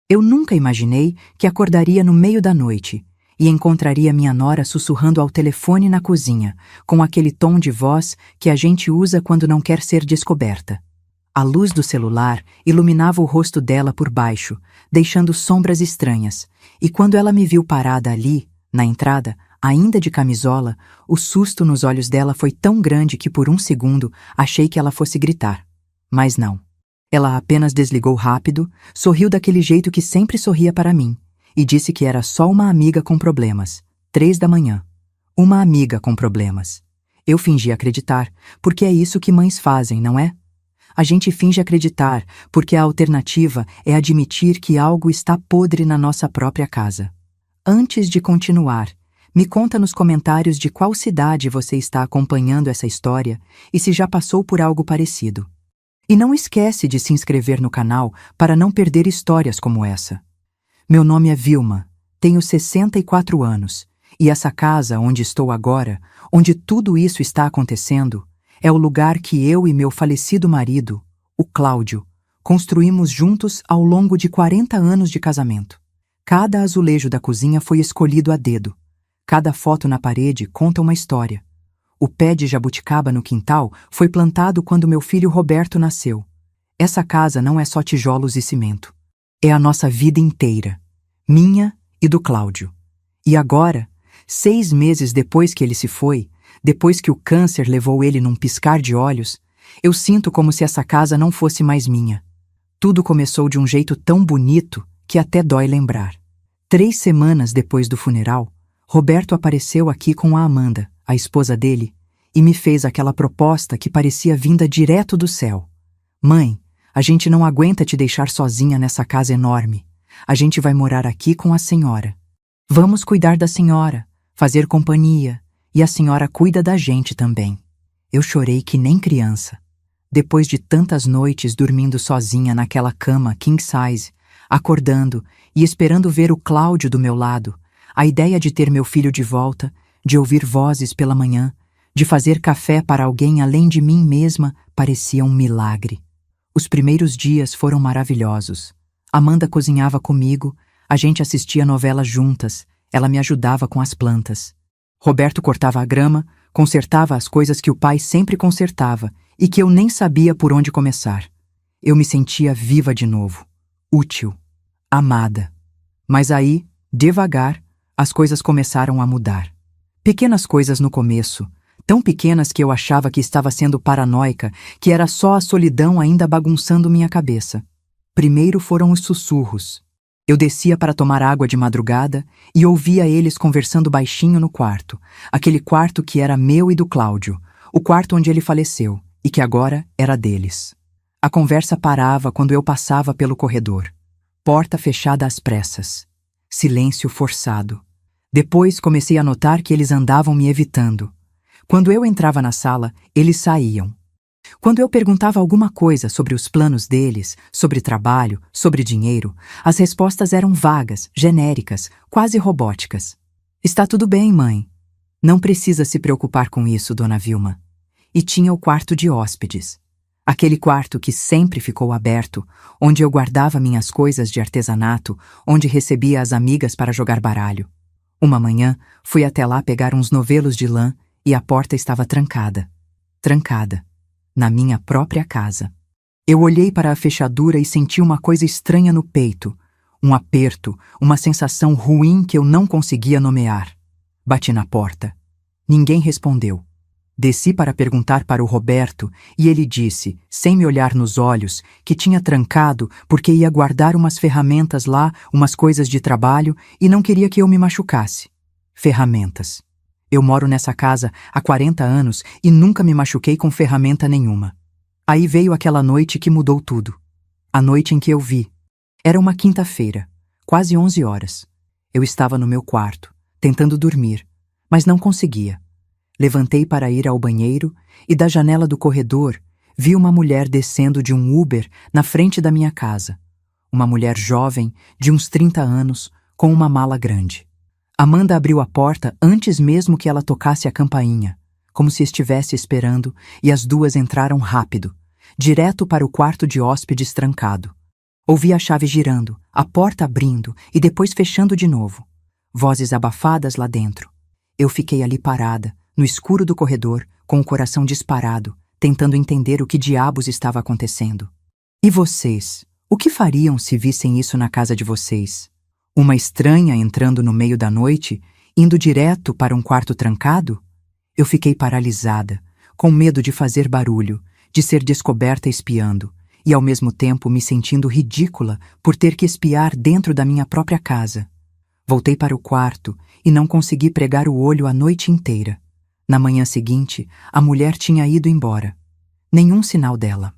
Eu nunca imaginei que acordaria no meio da noite e encontraria minha nora sussurrando ao telefone na cozinha, com aquele tom de voz que a gente usa quando não quer ser descoberta. A luz do celular iluminava o rosto dela por baixo, deixando sombras estranhas, e quando ela me viu parada ali, na entrada, ainda de camisola, o susto nos olhos dela foi tão grande que por um segundo achei que ela fosse gritar. Mas não. Ela apenas desligou rápido, sorriu daquele jeito que sempre sorria para mim, e disse que era só uma amiga com problemas. 3 da manhã. Uma amiga com problemas. Eu fingi acreditar, porque é isso que mães fazem, não é? A gente finge acreditar, porque a alternativa é admitir que algo está podre na nossa própria casa. Antes de continuar, me conta nos comentários de qual cidade você está acompanhando essa história e se já passou por algo parecido. E não esquece de se inscrever no canal para não perder histórias como essa. Meu nome é Vilma, tenho 64 anos, e essa casa onde estou agora, onde tudo isso está acontecendo, é o lugar que eu e meu falecido marido, o Cláudio, construímos juntos ao longo de 40 anos de casamento. Cada azulejo da cozinha foi escolhido a dedo. Cada foto na parede conta uma história. O pé de jabuticaba no quintal foi plantado quando meu filho Roberto nasceu. Essa casa não é só tijolos e cimento. É a nossa vida inteira. Minha e do Cláudio. E agora, 6 meses depois que ele se foi, depois que o câncer levou ele num piscar de olhos, eu sinto como se essa casa não fosse mais minha. Tudo começou de um jeito tão bonito que até dói lembrar. 3 semanas depois do funeral, Roberto apareceu aqui com a Amanda, a esposa dele, e me fez aquela proposta que parecia vinda direto do céu. Mãe, a gente não aguenta te deixar sozinha nessa casa enorme. A gente vai morar aqui com a senhora. Vamos cuidar da senhora, fazer companhia, e a senhora cuida da gente também. Eu chorei que nem criança. Depois de tantas noites dormindo sozinha naquela cama king size, acordando e esperando ver o Cláudio do meu lado, a ideia de ter meu filho de volta, de ouvir vozes pela manhã, de fazer café para alguém além de mim mesma, parecia um milagre. Os primeiros dias foram maravilhosos. Amanda cozinhava comigo, a gente assistia novela juntas, ela me ajudava com as plantas. Roberto cortava a grama, consertava as coisas que o pai sempre consertava e que eu nem sabia por onde começar. Eu me sentia viva de novo, útil, amada. Mas aí, devagar, as coisas começaram a mudar. Pequenas coisas no começo, tão pequenas que eu achava que estava sendo paranoica, que era só a solidão ainda bagunçando minha cabeça. Primeiro foram os sussurros. Eu descia para tomar água de madrugada e ouvia eles conversando baixinho no quarto, aquele quarto que era meu e do Cláudio, o quarto onde ele faleceu e que agora era deles. A conversa parava quando eu passava pelo corredor. Porta fechada às pressas. Silêncio forçado. Depois comecei a notar que eles andavam me evitando. Quando eu entrava na sala, eles saíam. Quando eu perguntava alguma coisa sobre os planos deles, sobre trabalho, sobre dinheiro, as respostas eram vagas, genéricas, quase robóticas. Está tudo bem, mãe. Não precisa se preocupar com isso, dona Vilma. E tinha o quarto de hóspedes. Aquele quarto que sempre ficou aberto, onde eu guardava minhas coisas de artesanato, onde recebia as amigas para jogar baralho. Uma manhã, fui até lá pegar uns novelos de lã e a porta estava trancada. Trancada. Na minha própria casa. Eu olhei para a fechadura e senti uma coisa estranha no peito, um aperto, uma sensação ruim que eu não conseguia nomear. Bati na porta. Ninguém respondeu. Desci para perguntar para o Roberto e ele disse, sem me olhar nos olhos, que tinha trancado porque ia guardar umas ferramentas lá, umas coisas de trabalho e não queria que eu me machucasse. Ferramentas. Eu moro nessa casa há 40 anos e nunca me machuquei com ferramenta nenhuma. Aí veio aquela noite que mudou tudo. A noite em que eu vi. Era uma quinta-feira, quase 11 horas. Eu estava no meu quarto, tentando dormir, mas não conseguia. Levantei para ir ao banheiro e da janela do corredor vi uma mulher descendo de um Uber na frente da minha casa. Uma mulher jovem, de uns 30 anos, com uma mala grande. Amanda abriu a porta antes mesmo que ela tocasse a campainha, como se estivesse esperando, e as duas entraram rápido, direto para o quarto de hóspedes trancado. Ouvi a chave girando, a porta abrindo e depois fechando de novo. Vozes abafadas lá dentro. Eu fiquei ali parada, no escuro do corredor, com o coração disparado, tentando entender o que diabos estava acontecendo. E vocês? O que fariam se vissem isso na casa de vocês? Uma estranha entrando no meio da noite, indo direto para um quarto trancado? Eu fiquei paralisada, com medo de fazer barulho, de ser descoberta espiando, e ao mesmo tempo me sentindo ridícula por ter que espiar dentro da minha própria casa. Voltei para o quarto e não consegui pregar o olho a noite inteira. Na manhã seguinte, a mulher tinha ido embora. Nenhum sinal dela.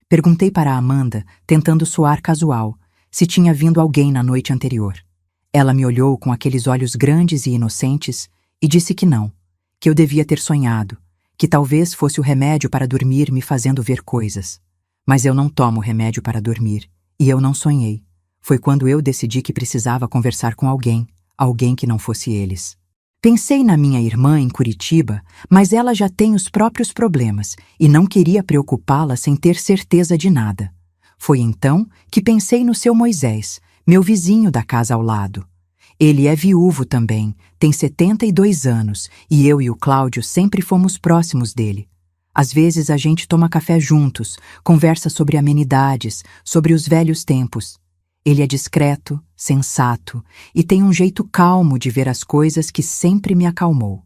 Perguntei para a Amanda, tentando soar casual, se tinha vindo alguém na noite anterior. Ela me olhou com aqueles olhos grandes e inocentes e disse que não, que eu devia ter sonhado, que talvez fosse o remédio para dormir me fazendo ver coisas. Mas eu não tomo remédio para dormir, e eu não sonhei. Foi quando eu decidi que precisava conversar com alguém que não fosse eles. Pensei na minha irmã em Curitiba, mas ela já tem os próprios problemas e não queria preocupá-la sem ter certeza de nada. Foi então que pensei no seu Moisés, meu vizinho da casa ao lado. Ele é viúvo também, tem 72 anos, e eu e o Cláudio sempre fomos próximos dele. Às vezes a gente toma café juntos, conversa sobre amenidades, sobre os velhos tempos. Ele é discreto, sensato e tem um jeito calmo de ver as coisas que sempre me acalmou.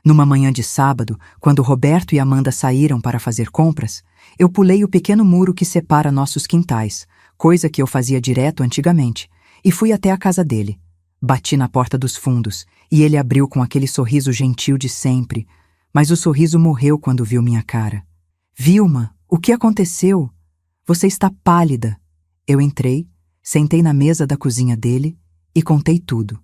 Numa manhã de sábado, quando Roberto e Amanda saíram para fazer compras, eu pulei o pequeno muro que separa nossos quintais, coisa que eu fazia direto antigamente, e fui até a casa dele. Bati na porta dos fundos e ele abriu com aquele sorriso gentil de sempre, mas o sorriso morreu quando viu minha cara. Vilma, o que aconteceu? Você está pálida. Eu entrei, sentei na mesa da cozinha dele e contei tudo.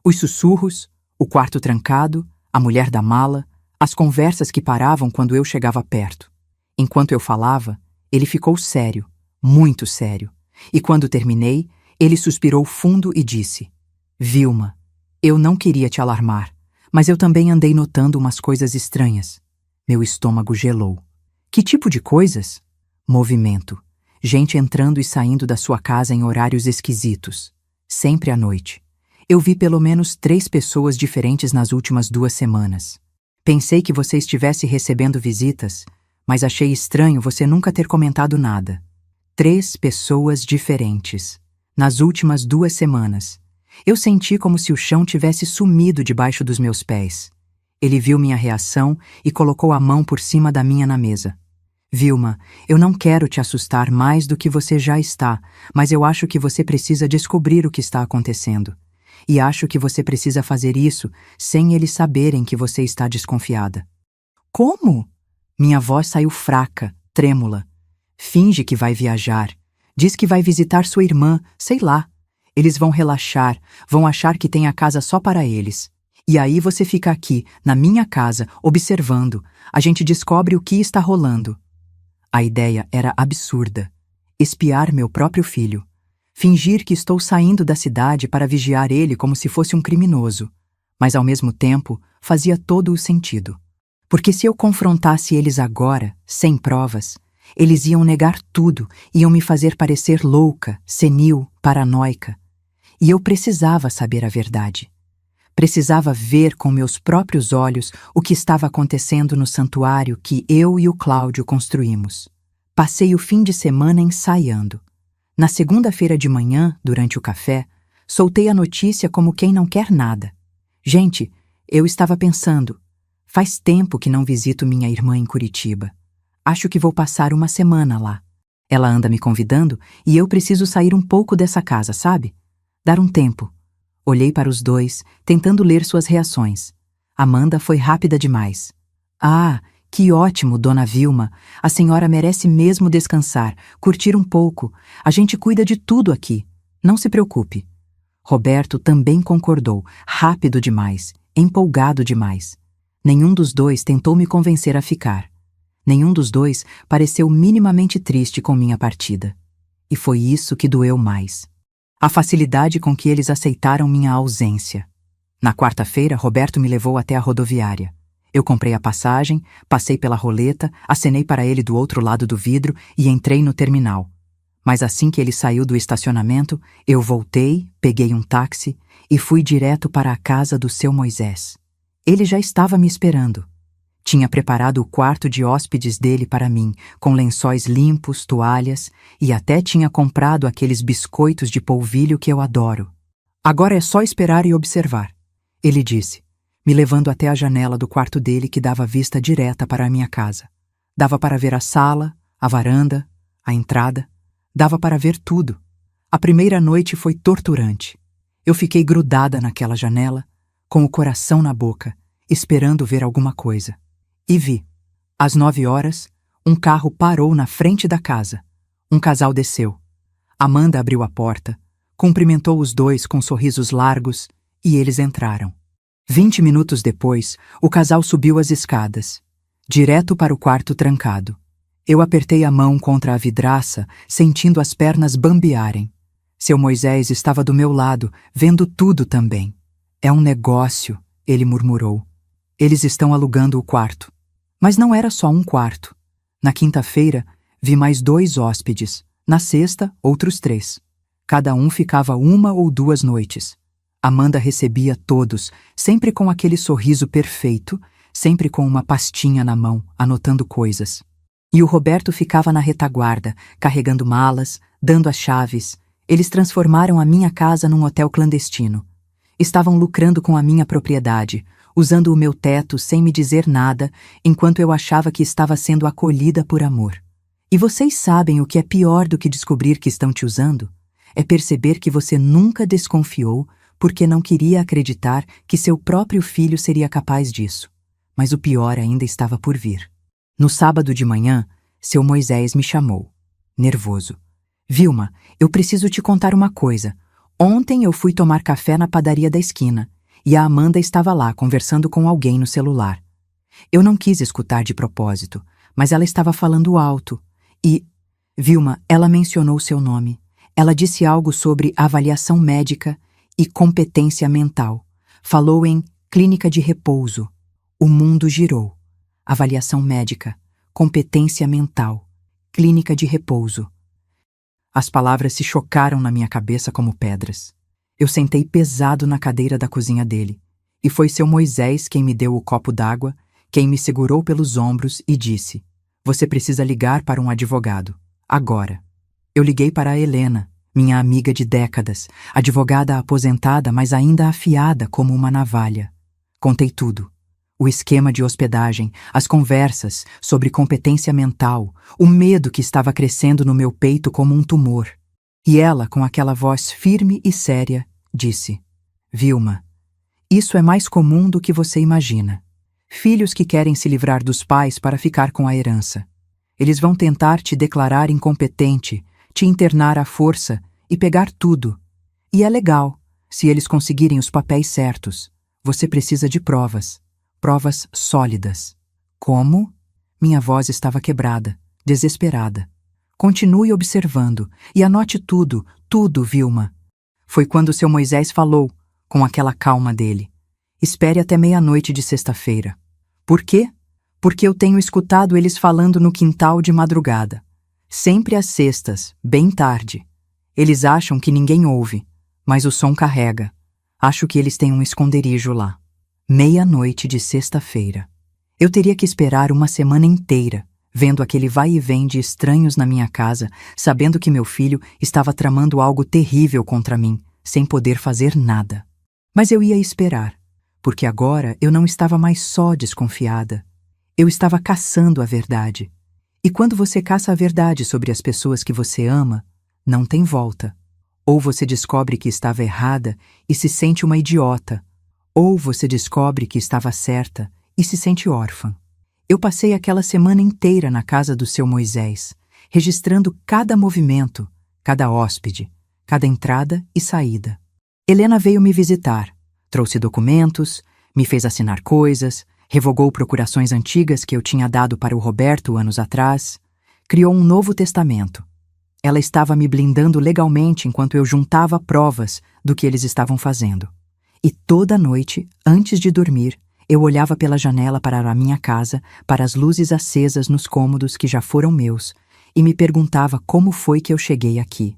Os sussurros, o quarto trancado, a mulher da mala, as conversas que paravam quando eu chegava perto. Enquanto eu falava, ele ficou sério, muito sério. E quando terminei, ele suspirou fundo e disse: Vilma, eu não queria te alarmar, mas eu também andei notando umas coisas estranhas. Meu estômago gelou. Que tipo de coisas? Movimento. Gente entrando e saindo da sua casa em horários esquisitos. Sempre à noite. Eu vi pelo menos 3 pessoas diferentes nas últimas 2 semanas. Pensei que você estivesse recebendo visitas, mas achei estranho você nunca ter comentado nada. 3 pessoas diferentes. Nas últimas 2 semanas. Eu senti como se o chão tivesse sumido debaixo dos meus pés. Ele viu minha reação e colocou a mão por cima da minha na mesa. Vilma, eu não quero te assustar mais do que você já está, mas eu acho que você precisa descobrir o que está acontecendo. E acho que você precisa fazer isso sem eles saberem que você está desconfiada. Como? Minha voz saiu fraca, trêmula. Finge que vai viajar. Diz que vai visitar sua irmã, sei lá. Eles vão relaxar, vão achar que tem a casa só para eles. E aí você fica aqui, na minha casa, observando. A gente descobre o que está rolando. A ideia era absurda. Espiar meu próprio filho. Fingir que estou saindo da cidade para vigiar ele como se fosse um criminoso. Mas ao mesmo tempo, fazia todo o sentido. Porque se eu confrontasse eles agora, sem provas, eles iam negar tudo, iam me fazer parecer louca, senil, paranoica. E eu precisava saber a verdade. Precisava ver com meus próprios olhos o que estava acontecendo no santuário que eu e o Cláudio construímos. Passei o fim de semana ensaiando. Na segunda-feira de manhã, durante o café, soltei a notícia como quem não quer nada. Gente, eu estava pensando, faz tempo que não visito minha irmã em Curitiba. Acho que vou passar uma semana lá. Ela anda me convidando e eu preciso sair um pouco dessa casa, sabe? Dar um tempo. Olhei para os dois, tentando ler suas reações. Amanda foi rápida demais. Ah, que ótimo, dona Vilma. A senhora merece mesmo descansar, curtir um pouco. A gente cuida de tudo aqui. Não se preocupe. Roberto também concordou, rápido demais, empolgado demais. Nenhum dos dois tentou me convencer a ficar. Nenhum dos dois pareceu minimamente triste com minha partida. E foi isso que doeu mais. A facilidade com que eles aceitaram minha ausência. Na quarta-feira, Roberto me levou até a rodoviária. Eu comprei a passagem, passei pela roleta, acenei para ele do outro lado do vidro e entrei no terminal. Mas assim que ele saiu do estacionamento, eu voltei, peguei um táxi e fui direto para a casa do seu Moisés. Ele já estava me esperando. Tinha preparado o quarto de hóspedes dele para mim, com lençóis limpos, toalhas, e até tinha comprado aqueles biscoitos de polvilho que eu adoro. Agora é só esperar e observar, ele disse, me levando até a janela do quarto dele que dava vista direta para a minha casa. Dava para ver a sala, a varanda, a entrada. Dava para ver tudo. A primeira noite foi torturante. Eu fiquei grudada naquela janela, com o coração na boca, esperando ver alguma coisa. E vi. Às 9 horas, um carro parou na frente da casa. Um casal desceu. Amanda abriu a porta, cumprimentou os dois com sorrisos largos e eles entraram. 20 minutos depois, o casal subiu as escadas, direto para o quarto trancado. Eu apertei a mão contra a vidraça, sentindo as pernas bambearem. Seu Moisés estava do meu lado, vendo tudo também. É um negócio, ele murmurou. Eles estão alugando o quarto. Mas não era só um quarto. Na quinta-feira, vi mais 2 hóspedes. Na sexta, outros 3. Cada um ficava 1 ou 2 noites. Amanda recebia todos, sempre com aquele sorriso perfeito, sempre com uma pastinha na mão, anotando coisas. E o Roberto ficava na retaguarda, carregando malas, dando as chaves. Eles transformaram a minha casa num hotel clandestino. Estavam lucrando com a minha propriedade, usando o meu teto sem me dizer nada, enquanto eu achava que estava sendo acolhida por amor. E vocês sabem o que é pior do que descobrir que estão te usando? É perceber que você nunca desconfiou porque não queria acreditar que seu próprio filho seria capaz disso. Mas o pior ainda estava por vir. No sábado de manhã, seu Moisés me chamou, nervoso. Vilma, eu preciso te contar uma coisa. Ontem eu fui tomar café na padaria da esquina e a Amanda estava lá conversando com alguém no celular. Eu não quis escutar de propósito, mas ela estava falando alto e... Vilma, ela mencionou seu nome. Ela disse algo sobre avaliação médica e competência mental. Falou em clínica de repouso. O mundo girou. Avaliação médica, competência mental, clínica de repouso. As palavras se chocaram na minha cabeça como pedras. Eu sentei pesado na cadeira da cozinha dele, e foi seu Moisés quem me deu o copo d'água, quem me segurou pelos ombros e disse: "Você precisa ligar para um advogado, agora." Eu liguei para a Helena, minha amiga de décadas, advogada aposentada, mas ainda afiada como uma navalha. Contei tudo. O esquema de hospedagem, as conversas sobre competência mental, o medo que estava crescendo no meu peito como um tumor. E ela, com aquela voz firme e séria, disse: "Vilma, isso é mais comum do que você imagina. Filhos que querem se livrar dos pais para ficar com a herança. Eles vão tentar te declarar incompetente, te internar à força e pegar tudo. E é legal, se eles conseguirem os papéis certos. Você precisa de provas. Provas sólidas." Como? Minha voz estava quebrada, desesperada. "Continue observando e anote tudo, tudo, Vilma." Foi quando seu Moisés falou, com aquela calma dele: "Espere até meia-noite de sexta-feira." Por quê? Porque eu tenho escutado eles falando no quintal de madrugada. Sempre às sextas, bem tarde. Eles acham que ninguém ouve, mas o som carrega. Acho que eles têm um esconderijo lá. Meia-noite de sexta-feira. Eu teria que esperar uma semana inteira, vendo aquele vai e vem de estranhos na minha casa, sabendo que meu filho estava tramando algo terrível contra mim, sem poder fazer nada. Mas eu ia esperar, porque agora eu não estava mais só desconfiada. Eu estava caçando a verdade. E quando você caça a verdade sobre as pessoas que você ama, não tem volta. Ou você descobre que estava errada e se sente uma idiota, ou você descobre que estava certa e se sente órfã. Eu passei aquela semana inteira na casa do seu Moisés, registrando cada movimento, cada hóspede, cada entrada e saída. Helena veio me visitar, trouxe documentos, me fez assinar coisas, revogou procurações antigas que eu tinha dado para o Roberto anos atrás, criou um novo testamento. Ela estava me blindando legalmente enquanto eu juntava provas do que eles estavam fazendo. E toda noite, antes de dormir, eu olhava pela janela para a minha casa, para as luzes acesas nos cômodos que já foram meus, e me perguntava como foi que eu cheguei aqui.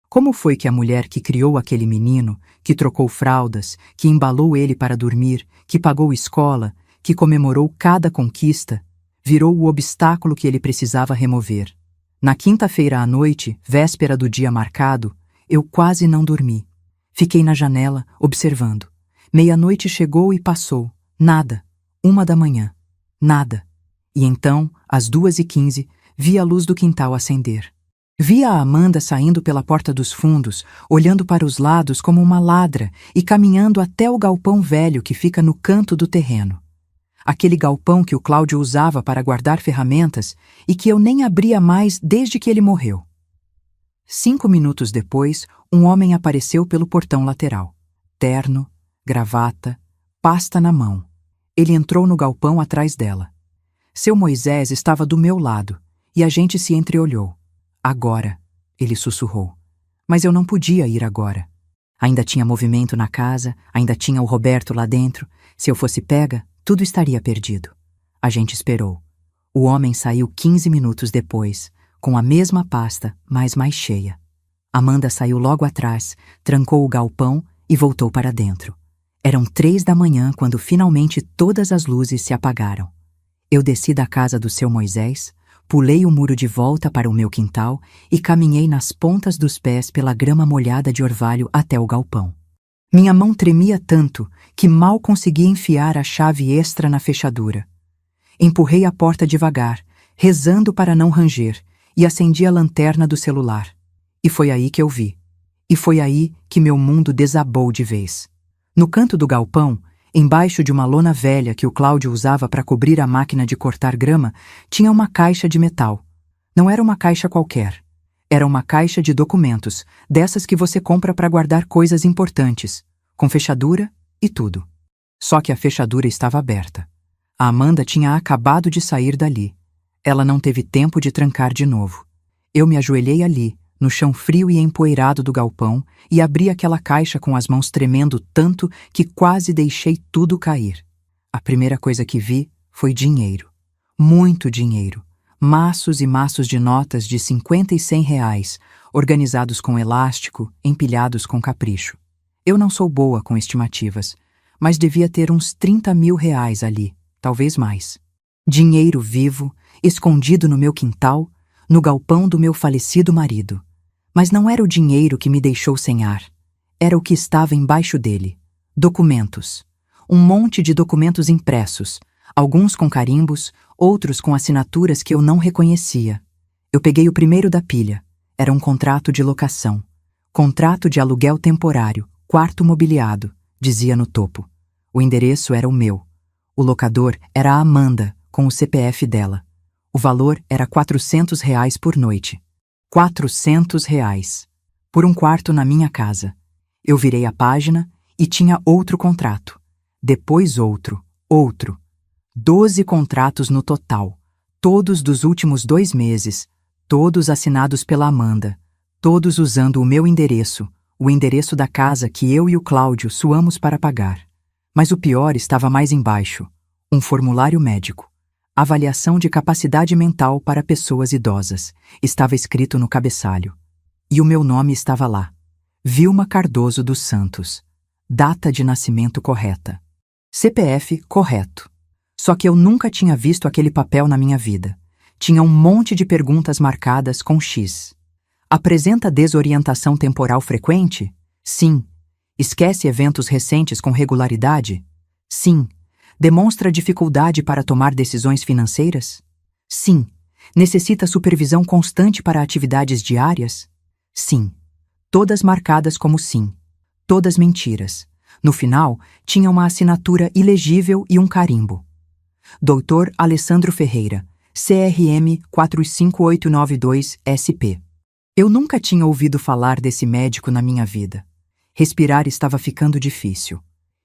Como foi que a mulher que criou aquele menino, que trocou fraldas, que embalou ele para dormir, que pagou escola, que comemorou cada conquista, virou o obstáculo que ele precisava remover. Na quinta-feira à noite, véspera do dia marcado, eu quase não dormi. Fiquei na janela, observando. Meia-noite chegou e passou. Nada. 1 da manhã. Nada. E então, às 2h15, vi a luz do quintal acender. Vi a Amanda saindo pela porta dos fundos, olhando para os lados como uma ladra e caminhando até o galpão velho que fica no canto do terreno. Aquele galpão que o Cláudio usava para guardar ferramentas e que eu nem abria mais desde que ele morreu. 5 minutos depois, um homem apareceu pelo portão lateral. Terno, gravata, pasta na mão. Ele entrou no galpão atrás dela. Seu Moisés estava do meu lado e a gente se entreolhou. Agora, ele sussurrou. Mas eu não podia ir agora. Ainda tinha movimento na casa, ainda tinha o Roberto lá dentro. Se eu fosse pega, tudo estaria perdido. A gente esperou. O homem saiu 15 minutos depois, com a mesma pasta, mas mais cheia. Amanda saiu logo atrás, trancou o galpão e voltou para dentro. Eram 3 da manhã quando finalmente todas as luzes se apagaram. Eu desci da casa do seu Moisés, pulei o muro de volta para o meu quintal e caminhei nas pontas dos pés pela grama molhada de orvalho até o galpão. Minha mão tremia tanto que mal conseguia enfiar a chave extra na fechadura. Empurrei a porta devagar, rezando para não ranger, e acendi a lanterna do celular. E foi aí que eu vi. E foi aí que meu mundo desabou de vez. No canto do galpão, embaixo de uma lona velha que o Cláudio usava para cobrir a máquina de cortar grama, tinha uma caixa de metal. Não era uma caixa qualquer. Era uma caixa de documentos, dessas que você compra para guardar coisas importantes, com fechadura e tudo. Só que a fechadura estava aberta. A Amanda tinha acabado de sair dali. Ela não teve tempo de trancar de novo. Eu me ajoelhei ali, no chão frio e empoeirado do galpão, e abri aquela caixa com as mãos tremendo tanto que quase deixei tudo cair. A primeira coisa que vi foi dinheiro. Muito dinheiro. Maços e maços de notas de 50 e 100 reais, organizados com elástico, empilhados com capricho. Eu não sou boa com estimativas, mas devia ter uns 30 mil reais ali, talvez mais. Dinheiro vivo, escondido no meu quintal, no galpão do meu falecido marido. Mas não era o dinheiro que me deixou sem ar. Era o que estava embaixo dele. Documentos. Um monte de documentos impressos, alguns com carimbos, outros com assinaturas que eu não reconhecia. Eu peguei o primeiro da pilha. Era um contrato de locação. Contrato de aluguel temporário, quarto mobiliado, dizia no topo. O endereço era o meu. O locador era a Amanda, com o CPF dela. O valor era R$ 400 por noite. R$ 400. Por um quarto na minha casa. Eu virei a página e tinha outro contrato. Depois outro. 12 contratos no total. Todos dos últimos 2 meses. Todos assinados pela Amanda. Todos usando o meu endereço. O endereço da casa que eu e o Cláudio suamos para pagar. Mas o pior estava mais embaixo. Um formulário médico. Avaliação de capacidade mental para pessoas idosas. Estava escrito no cabeçalho. E o meu nome estava lá. Vilma Cardoso dos Santos. Data de nascimento correta. CPF correto. Só que eu nunca tinha visto aquele papel na minha vida. Tinha um monte de perguntas marcadas com X. Apresenta desorientação temporal frequente? Sim. Esquece eventos recentes com regularidade? Sim. Demonstra dificuldade para tomar decisões financeiras? Sim. Necessita supervisão constante para atividades diárias? Sim. Todas marcadas como sim. Todas mentiras. No final, tinha uma assinatura ilegível e um carimbo. Dr. Alessandro Ferreira, CRM 45892-SP. Eu nunca tinha ouvido falar desse médico na minha vida. Respirar estava ficando difícil.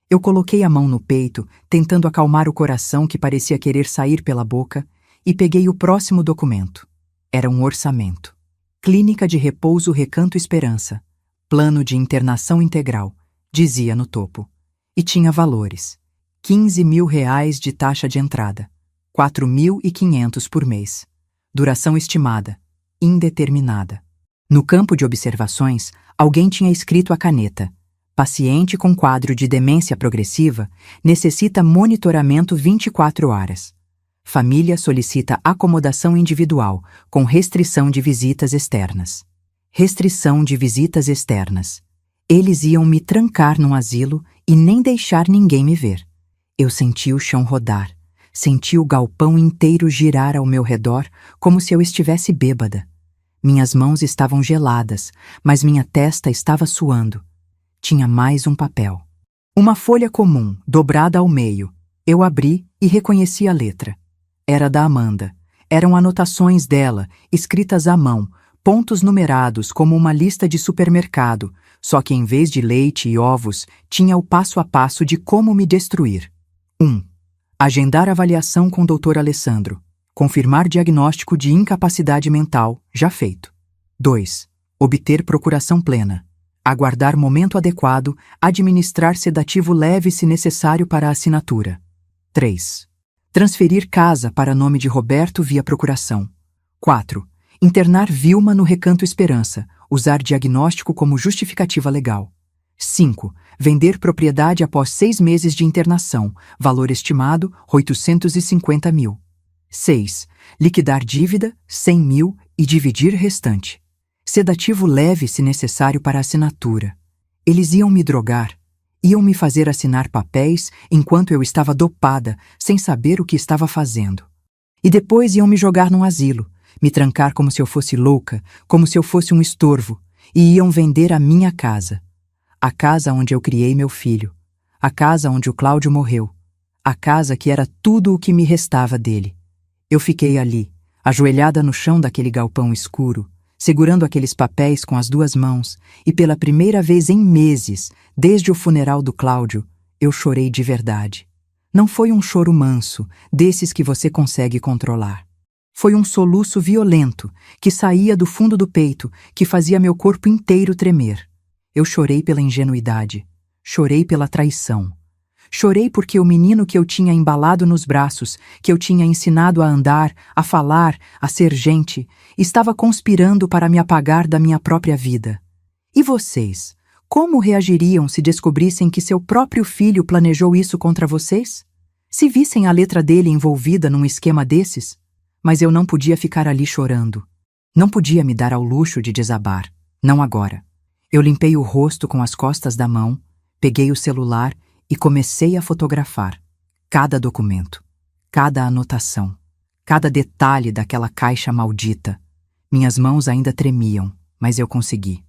Eu coloquei a mão no peito, tentando acalmar o coração que parecia querer sair pela boca, e peguei o próximo documento. Era um orçamento. Clínica de Repouso Recanto Esperança. Plano de internação integral, dizia no topo. E tinha valores. R$ 15.000 de taxa de entrada. 4.500 por mês. Duração estimada. indeterminada. No campo de observações, alguém tinha escrito à caneta: paciente com quadro de demência progressiva necessita monitoramento 24 horas. Família solicita acomodação individual, com restrição de visitas externas. Restrição de visitas externas. Eles iam me trancar num asilo e nem deixar ninguém me ver. Eu senti o chão rodar, senti o galpão inteiro girar ao meu redor como se eu estivesse bêbada. Minhas mãos estavam geladas, mas minha testa estava suando. Tinha mais um papel. Uma folha comum, dobrada ao meio. Eu abri e reconheci a letra. Era da Amanda. Eram anotações dela, escritas à mão, pontos numerados como uma lista de supermercado, só que em vez de leite e ovos, tinha o passo a passo de como me destruir. 1. Agendar avaliação com o Dr. Alessandro. Confirmar diagnóstico de incapacidade mental, já feito. 2. Obter procuração plena. Aguardar momento adequado, administrar sedativo leve se necessário para a assinatura. 3. Transferir casa para nome de Roberto via procuração. 4. Internar Vilma no Recanto Esperança, usar diagnóstico como justificativa legal. 5. Vender propriedade após 6 meses de internação, valor estimado 850 mil. 6. Liquidar dívida 100 mil e dividir restante. Sedativo leve se necessário para assinatura. Eles iam me drogar. Iam me fazer assinar papéis enquanto eu estava dopada, sem saber o que estava fazendo. E depois iam me jogar num asilo, me trancar como se eu fosse louca, como se eu fosse um estorvo, e iam vender a minha casa. A casa onde eu criei meu filho. A casa onde o Cláudio morreu. A casa que era tudo o que me restava dele. Eu fiquei ali, ajoelhada no chão daquele galpão escuro, segurando aqueles papéis com as 2 mãos, e pela primeira vez em meses, desde o funeral do Cláudio, eu chorei de verdade. Não foi um choro manso, desses que você consegue controlar. Foi um soluço violento, que saía do fundo do peito, que fazia meu corpo inteiro tremer. Eu chorei pela ingenuidade, chorei pela traição. Chorei porque o menino que eu tinha embalado nos braços, que eu tinha ensinado a andar, a falar, a ser gente, estava conspirando para me apagar da minha própria vida. E vocês, como reagiriam se descobrissem que seu próprio filho planejou isso contra vocês? Se vissem a letra dele envolvida num esquema desses? Mas eu não podia ficar ali chorando. Não podia me dar ao luxo de desabar. Não agora. Eu limpei o rosto com as costas da mão, peguei o celular e comecei a fotografar cada documento, cada anotação, cada detalhe daquela caixa maldita. Minhas mãos ainda tremiam, mas eu consegui.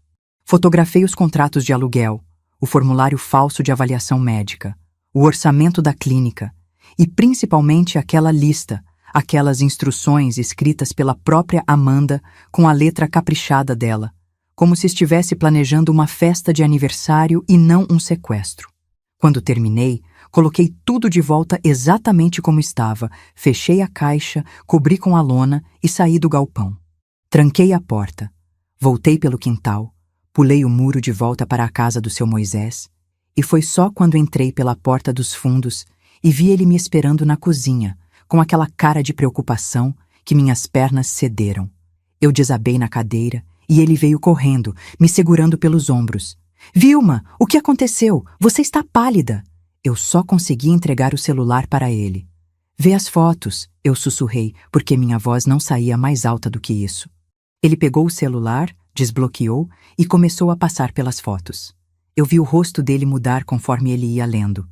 Fotografei os contratos de aluguel, o formulário falso de avaliação médica, o orçamento da clínica e principalmente aquela lista, aquelas instruções escritas pela própria Amanda com a letra caprichada dela, como se estivesse planejando uma festa de aniversário e não um sequestro. Quando terminei, coloquei tudo de volta exatamente como estava, fechei a caixa, cobri com a lona e saí do galpão. Tranquei a porta, voltei pelo quintal, pulei o muro de volta para a casa do seu Moisés, e foi só quando entrei pela porta dos fundos e vi ele me esperando na cozinha, com aquela cara de preocupação, que minhas pernas cederam. Eu desabei na cadeira e ele veio correndo, me segurando pelos ombros. Vilma, o que aconteceu? Você está pálida. Eu só consegui entregar o celular para ele. Vê as fotos, eu sussurrei, porque minha voz não saía mais alta do que isso. Ele pegou o celular, desbloqueou e começou a passar pelas fotos. Eu vi o rosto dele mudar conforme ele ia lendo.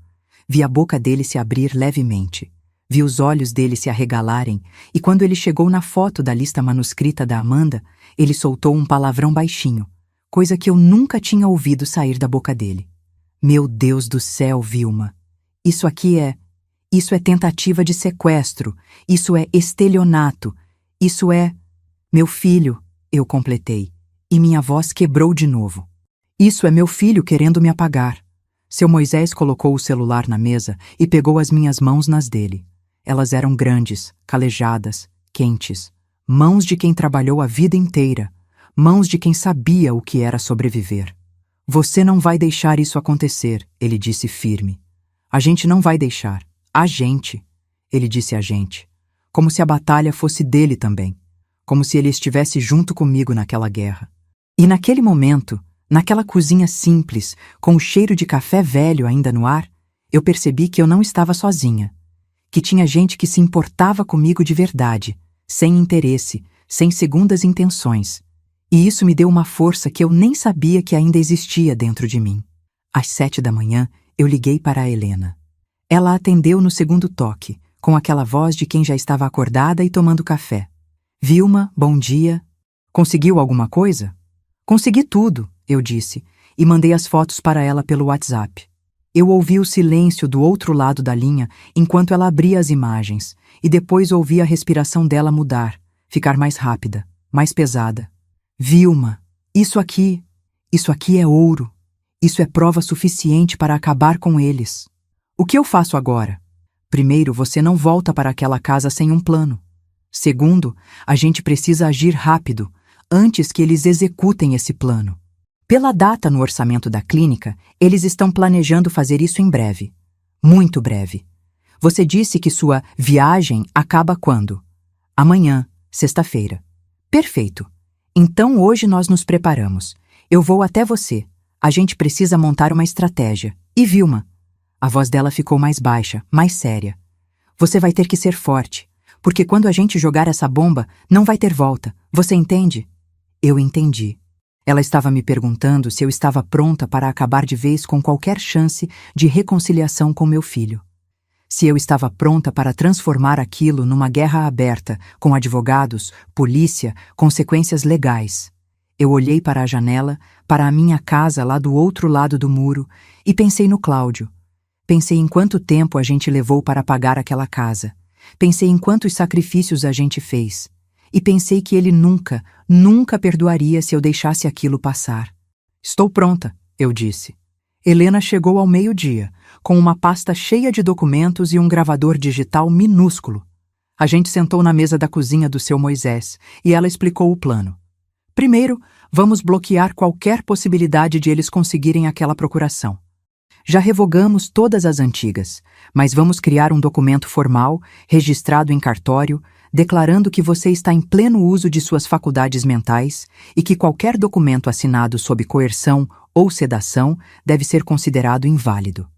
Vi a boca dele se abrir levemente. Vi os olhos dele se arregalarem e quando ele chegou na foto da lista manuscrita da Amanda, ele soltou um palavrão baixinho, coisa que eu nunca tinha ouvido sair da boca dele. Meu Deus do céu, Vilma. Isso é tentativa de sequestro. Isso é estelionato. Isso é... Meu filho, eu completei. E minha voz quebrou de novo. Isso é meu filho querendo me apagar. Seu Moisés colocou o celular na mesa e pegou as minhas mãos nas dele. Elas eram grandes, calejadas, quentes. Mãos de quem trabalhou a vida inteira. Mãos de quem sabia o que era sobreviver. Você não vai deixar isso acontecer, ele disse firme. A gente não vai deixar. A gente. Ele disse a gente. Como se a batalha fosse dele também. como se ele estivesse junto comigo naquela guerra. E naquele momento, naquela cozinha simples, com o cheiro de café velho ainda no ar, eu percebi que eu não estava sozinha, que tinha gente que se importava comigo de verdade, sem interesse, sem segundas intenções. E isso me deu uma força que eu nem sabia que ainda existia dentro de mim. Às 7 da manhã, eu liguei para a Helena. Ela atendeu no segundo toque, com aquela voz de quem já estava acordada e tomando café. Vilma, bom dia. Conseguiu alguma coisa? Consegui tudo, eu disse, e mandei as fotos para ela pelo WhatsApp. Eu ouvi o silêncio do outro lado da linha enquanto ela abria as imagens, e depois ouvi a respiração dela mudar, ficar mais rápida, mais pesada. Vilma, isso aqui é ouro. Isso é prova suficiente para acabar com eles. O que eu faço agora? Primeiro, você não volta para aquela casa sem um plano. Segundo, a gente precisa agir rápido, antes que eles executem esse plano. Pela data no orçamento da clínica, eles estão planejando fazer isso em breve. Muito breve. Você disse que sua viagem acaba quando? Amanhã, sexta-feira. Perfeito. Então hoje nós nos preparamos. Eu vou até você. A gente precisa montar uma estratégia. E Vilma? A voz dela ficou mais baixa, mais séria. Você vai ter que ser forte, porque quando a gente jogar essa bomba, não vai ter volta. Você entende? Eu entendi. Ela estava me perguntando se eu estava pronta para acabar de vez com qualquer chance de reconciliação com meu filho. Se eu estava pronta para transformar aquilo numa guerra aberta, com advogados, polícia, consequências legais. Eu olhei para a janela, para a minha casa lá do outro lado do muro, e pensei no Cláudio. Pensei em quanto tempo a gente levou para pagar aquela casa. Pensei em quantos sacrifícios a gente fez. E pensei que ele nunca, nunca perdoaria se eu deixasse aquilo passar. Estou pronta, eu disse. Helena chegou ao meio-dia, com uma pasta cheia de documentos e um gravador digital minúsculo. A gente sentou na mesa da cozinha do seu Moisés e ela explicou o plano. Primeiro, vamos bloquear qualquer possibilidade de eles conseguirem aquela procuração. Já revogamos todas as antigas, mas vamos criar um documento formal, registrado em cartório, declarando que você está em pleno uso de suas faculdades mentais e que qualquer documento assinado sob coerção ou sedação deve ser considerado inválido.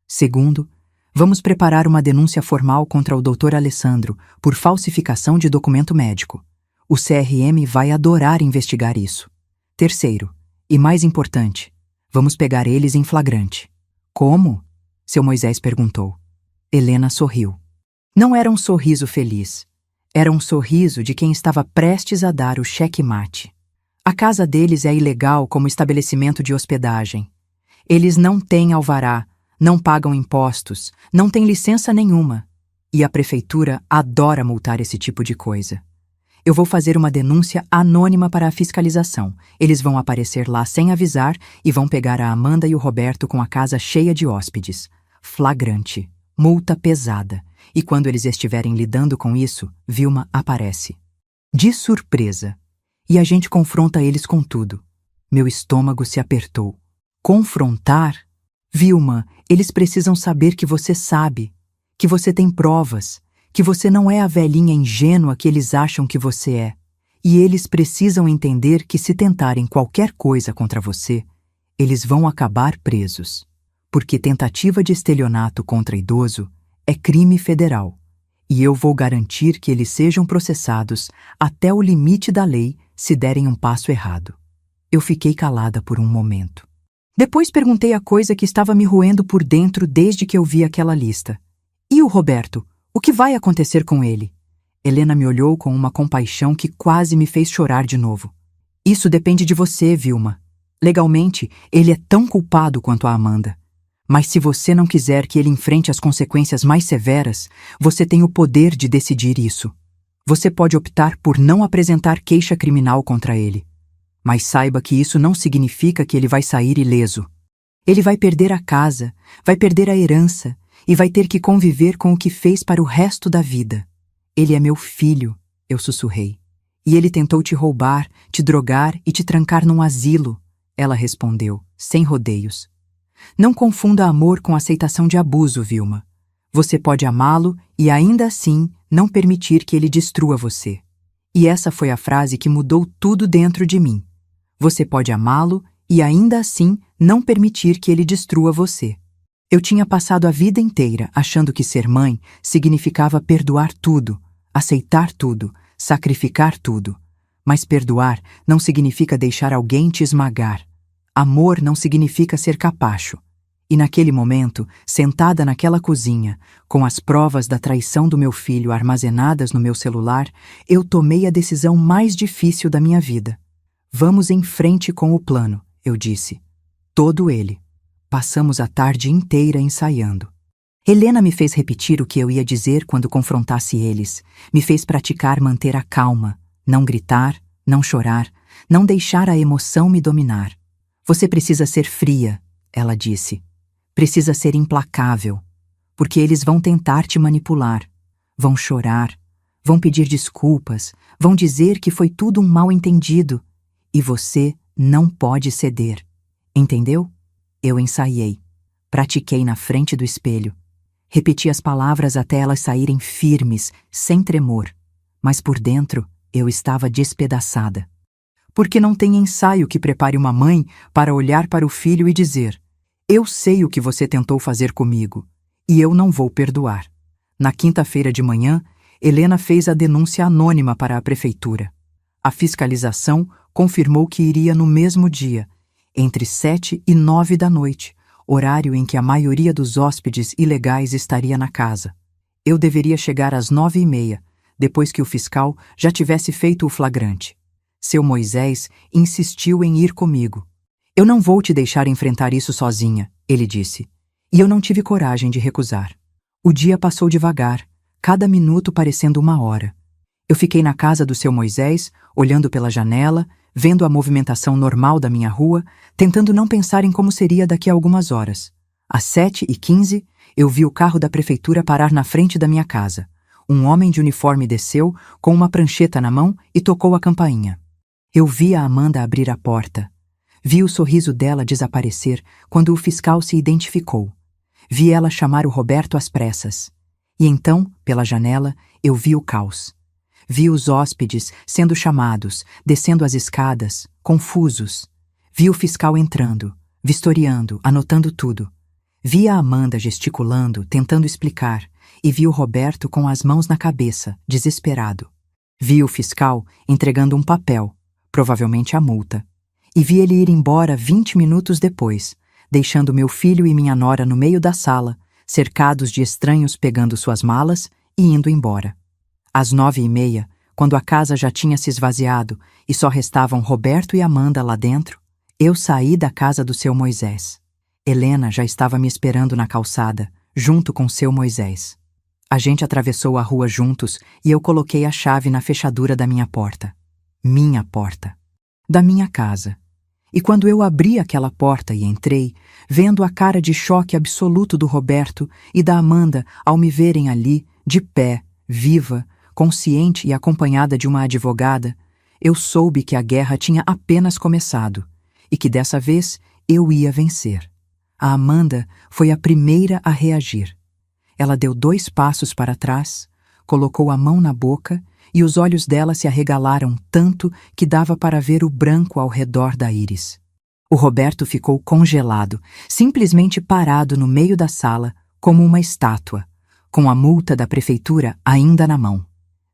Segundo, vamos preparar uma denúncia formal contra o Dr. Alessandro por falsificação de documento médico. O CRM vai adorar investigar isso. Terceiro, e mais importante, vamos pegar eles em flagrante. Como? Seu Moisés perguntou. Helena sorriu. Não era um sorriso feliz. Era um sorriso de quem estava prestes a dar o cheque-mate. A casa deles é ilegal como estabelecimento de hospedagem. Eles não têm alvará, não pagam impostos, não têm licença nenhuma. E a prefeitura adora multar esse tipo de coisa. Eu vou fazer uma denúncia anônima para a fiscalização. Eles vão aparecer lá sem avisar e vão pegar a Amanda e o Roberto com a casa cheia de hóspedes. Flagrante. Multa pesada. E quando eles estiverem lidando com isso, Vilma aparece. De surpresa. E a gente confronta eles com tudo. Meu estômago se apertou. Confrontar? Vilma, eles precisam saber que você sabe, que você tem provas, que você não é a velhinha ingênua que eles acham que você é. E eles precisam entender que se tentarem qualquer coisa contra você, eles vão acabar presos. Porque tentativa de estelionato contra idoso é crime federal. E eu vou garantir que eles sejam processados até o limite da lei se derem um passo errado. Eu fiquei calada por um momento. Depois perguntei a coisa que estava me roendo por dentro desde que eu vi aquela lista. E o Roberto? O que vai acontecer com ele? Helena me olhou com uma compaixão que quase me fez chorar de novo. Isso depende de você, Vilma. Legalmente, ele é tão culpado quanto a Amanda. Mas se você não quiser que ele enfrente as consequências mais severas, você tem o poder de decidir isso. Você pode optar por não apresentar queixa criminal contra ele. Mas saiba que isso não significa que ele vai sair ileso. Ele vai perder a casa, vai perder a herança e vai ter que conviver com o que fez para o resto da vida. Ele é meu filho, eu sussurrei. E ele tentou te roubar, te drogar e te trancar num asilo, ela respondeu, sem rodeios. Não confunda amor com aceitação de abuso, Vilma. Você pode amá-lo e ainda assim não permitir que ele destrua você. E essa foi a frase que mudou tudo dentro de mim. Você pode amá-lo e ainda assim não permitir que ele destrua você. Eu tinha passado a vida inteira achando que ser mãe significava perdoar tudo, aceitar tudo, sacrificar tudo. Mas perdoar não significa deixar alguém te esmagar. Amor não significa ser capacho. E naquele momento, sentada naquela cozinha, com as provas da traição do meu filho armazenadas no meu celular, eu tomei a decisão mais difícil da minha vida. Vamos em frente com o plano, eu disse. Todo ele. Passamos a tarde inteira ensaiando. Helena me fez repetir o que eu ia dizer quando confrontasse eles. Me fez praticar manter a calma, não gritar, não chorar, não deixar a emoção me dominar. Você precisa ser fria, ela disse. Precisa ser implacável, porque eles vão tentar te manipular. Vão chorar, vão pedir desculpas, vão dizer que foi tudo um mal-entendido. E você não pode ceder. Entendeu? Eu ensaiei. Pratiquei na frente do espelho. Repeti as palavras até elas saírem firmes, sem tremor. Mas por dentro, eu estava despedaçada. Porque não tem ensaio que prepare uma mãe para olhar para o filho e dizer: eu sei o que você tentou fazer comigo, e eu não vou perdoar. Na quinta-feira de manhã, Helena fez a denúncia anônima para a prefeitura. A fiscalização confirmou que iria no mesmo dia, entre 7 e 9 da noite, horário em que a maioria dos hóspedes ilegais estaria na casa. Eu deveria chegar às 9h30, depois que o fiscal já tivesse feito o flagrante. Seu Moisés insistiu em ir comigo. Eu não vou te deixar enfrentar isso sozinha, ele disse. E eu não tive coragem de recusar. O dia passou devagar, cada minuto parecendo uma hora. Eu fiquei na casa do seu Moisés, olhando pela janela, vendo a movimentação normal da minha rua, tentando não pensar em como seria daqui a algumas horas. Às 7h15, eu vi o carro da prefeitura parar na frente da minha casa. Um homem de uniforme desceu, com uma prancheta na mão, e tocou a campainha. Eu vi a Amanda abrir a porta. Vi o sorriso dela desaparecer quando o fiscal se identificou. Vi ela chamar o Roberto às pressas. E então, pela janela, eu vi o caos. Vi os hóspedes sendo chamados, descendo as escadas, confusos. Vi o fiscal entrando, vistoriando, anotando tudo. Vi a Amanda gesticulando, tentando explicar, e vi o Roberto com as mãos na cabeça, desesperado. Vi o fiscal entregando um papel, provavelmente a multa. E vi ele ir embora 20 minutos depois, deixando meu filho e minha nora no meio da sala, cercados de estranhos pegando suas malas e indo embora. Às 9h30, quando a casa já tinha se esvaziado e só restavam Roberto e Amanda lá dentro, eu saí da casa do seu Moisés. Helena já estava me esperando na calçada, junto com seu Moisés. A gente atravessou a rua juntos e eu coloquei a chave na fechadura da minha porta. Minha porta. Da minha casa. E quando eu abri aquela porta e entrei, vendo a cara de choque absoluto do Roberto e da Amanda ao me verem ali, de pé, viva, consciente e acompanhada de uma advogada, eu soube que a guerra tinha apenas começado e que dessa vez eu ia vencer. A Amanda foi a primeira a reagir. Ela deu 2 passos para trás, colocou a mão na boca e os olhos dela se arregalaram tanto que dava para ver o branco ao redor da íris. O Roberto ficou congelado, simplesmente parado no meio da sala, como uma estátua, com a multa da prefeitura ainda na mão.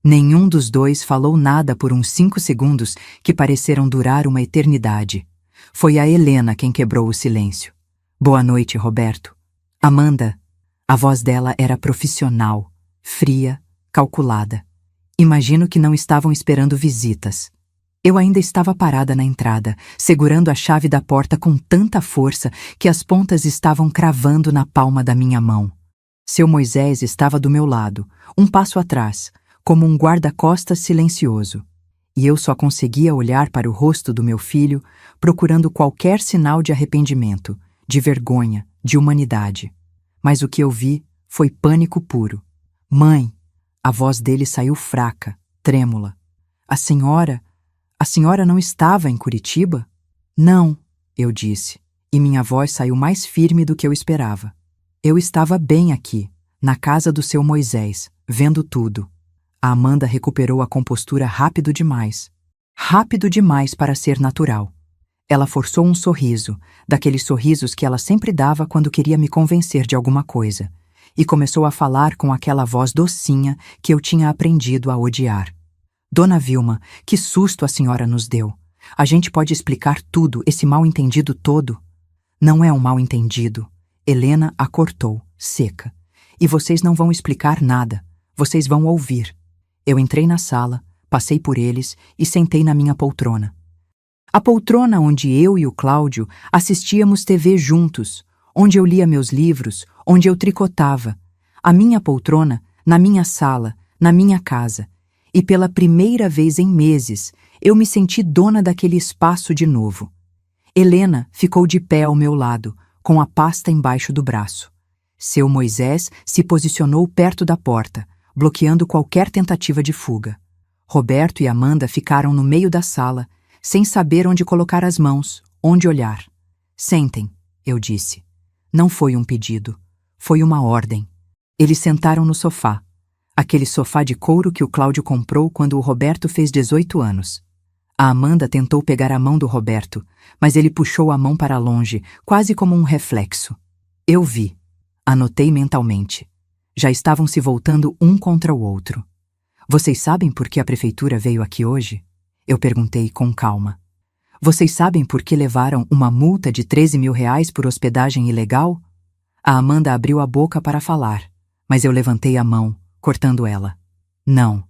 Nenhum dos dois falou nada por uns 5 segundos que pareceram durar uma eternidade. Foi a Helena quem quebrou o silêncio. Boa noite, Roberto. Amanda. A voz dela era profissional, fria, calculada. Imagino que não estavam esperando visitas. Eu ainda estava parada na entrada, segurando a chave da porta com tanta força que as pontas estavam cravando na palma da minha mão. Seu Moisés estava do meu lado, um passo atrás, como um guarda-costas silencioso. E eu só conseguia olhar para o rosto do meu filho, procurando qualquer sinal de arrependimento, de vergonha, de humanidade. Mas o que eu vi foi pânico puro. Mãe! A voz dele saiu fraca, trêmula. A senhora não estava em Curitiba? Não, eu disse, e minha voz saiu mais firme do que eu esperava. Eu estava bem aqui, na casa do seu Moisés, vendo tudo. A Amanda recuperou a compostura rápido demais. Rápido demais para ser natural. Ela forçou um sorriso, daqueles sorrisos que ela sempre dava quando queria me convencer de alguma coisa, e começou a falar com aquela voz docinha que eu tinha aprendido a odiar. Dona Vilma, que susto a senhora nos deu. A gente pode explicar tudo, esse mal-entendido todo? Não é um mal-entendido. Helena a cortou, seca. E vocês não vão explicar nada. Vocês vão ouvir. Eu entrei na sala, passei por eles e sentei na minha poltrona. A poltrona onde eu e o Cláudio assistíamos TV juntos, onde eu lia meus livros, onde eu tricotava. A minha poltrona, na minha sala, na minha casa. E pela primeira vez em meses, eu me senti dona daquele espaço de novo. Helena ficou de pé ao meu lado, com a pasta embaixo do braço. Seu Moisés se posicionou perto da porta, bloqueando qualquer tentativa de fuga. Roberto e Amanda ficaram no meio da sala, sem saber onde colocar as mãos, onde olhar. Sentem, eu disse. Não foi um pedido, foi uma ordem. Eles sentaram no sofá, aquele sofá de couro que o Cláudio comprou quando o Roberto fez 18 anos. A Amanda tentou pegar a mão do Roberto, mas ele puxou a mão para longe, quase como um reflexo. Eu vi. Anotei mentalmente. Já estavam se voltando um contra o outro. Vocês sabem por que a prefeitura veio aqui hoje? Eu perguntei com calma. Vocês sabem por que levaram uma multa de 13 mil reais por hospedagem ilegal? A Amanda abriu a boca para falar, mas eu levantei a mão, cortando ela. Não.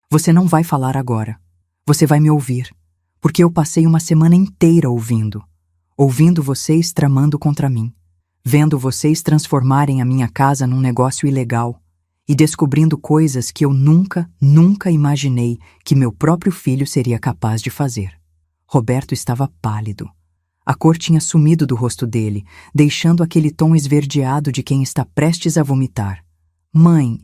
Você não vai falar agora. Você vai me ouvir, porque eu passei uma semana inteira ouvindo vocês tramando contra mim, vendo vocês transformarem a minha casa num negócio ilegal e descobrindo coisas que eu nunca imaginei que meu próprio filho seria capaz de fazer. Roberto estava pálido. A cor tinha sumido do rosto dele, deixando aquele tom esverdeado de quem está prestes a vomitar. Mãe,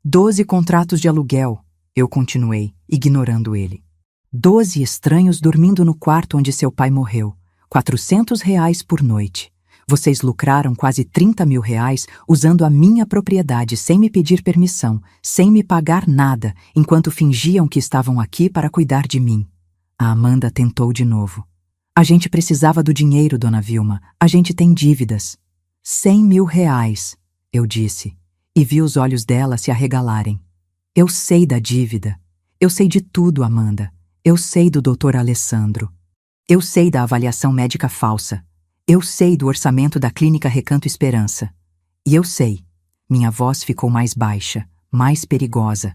12 contratos de aluguel, eu continuei, ignorando ele. 12 estranhos dormindo no quarto onde seu pai morreu. 400 reais por noite. Vocês lucraram quase 30 mil reais usando a minha propriedade sem me pedir permissão, sem me pagar nada, enquanto fingiam que estavam aqui para cuidar de mim. A Amanda tentou de novo. A gente precisava do dinheiro, dona Vilma. A gente tem dívidas. 100 mil reais, eu disse, e vi os olhos dela se arregalarem. Eu sei da dívida. Eu sei de tudo, Amanda. Eu sei do Dr. Alessandro. Eu sei da avaliação médica falsa. Eu sei do orçamento da clínica Recanto Esperança. E eu sei, minha voz ficou mais baixa, mais perigosa,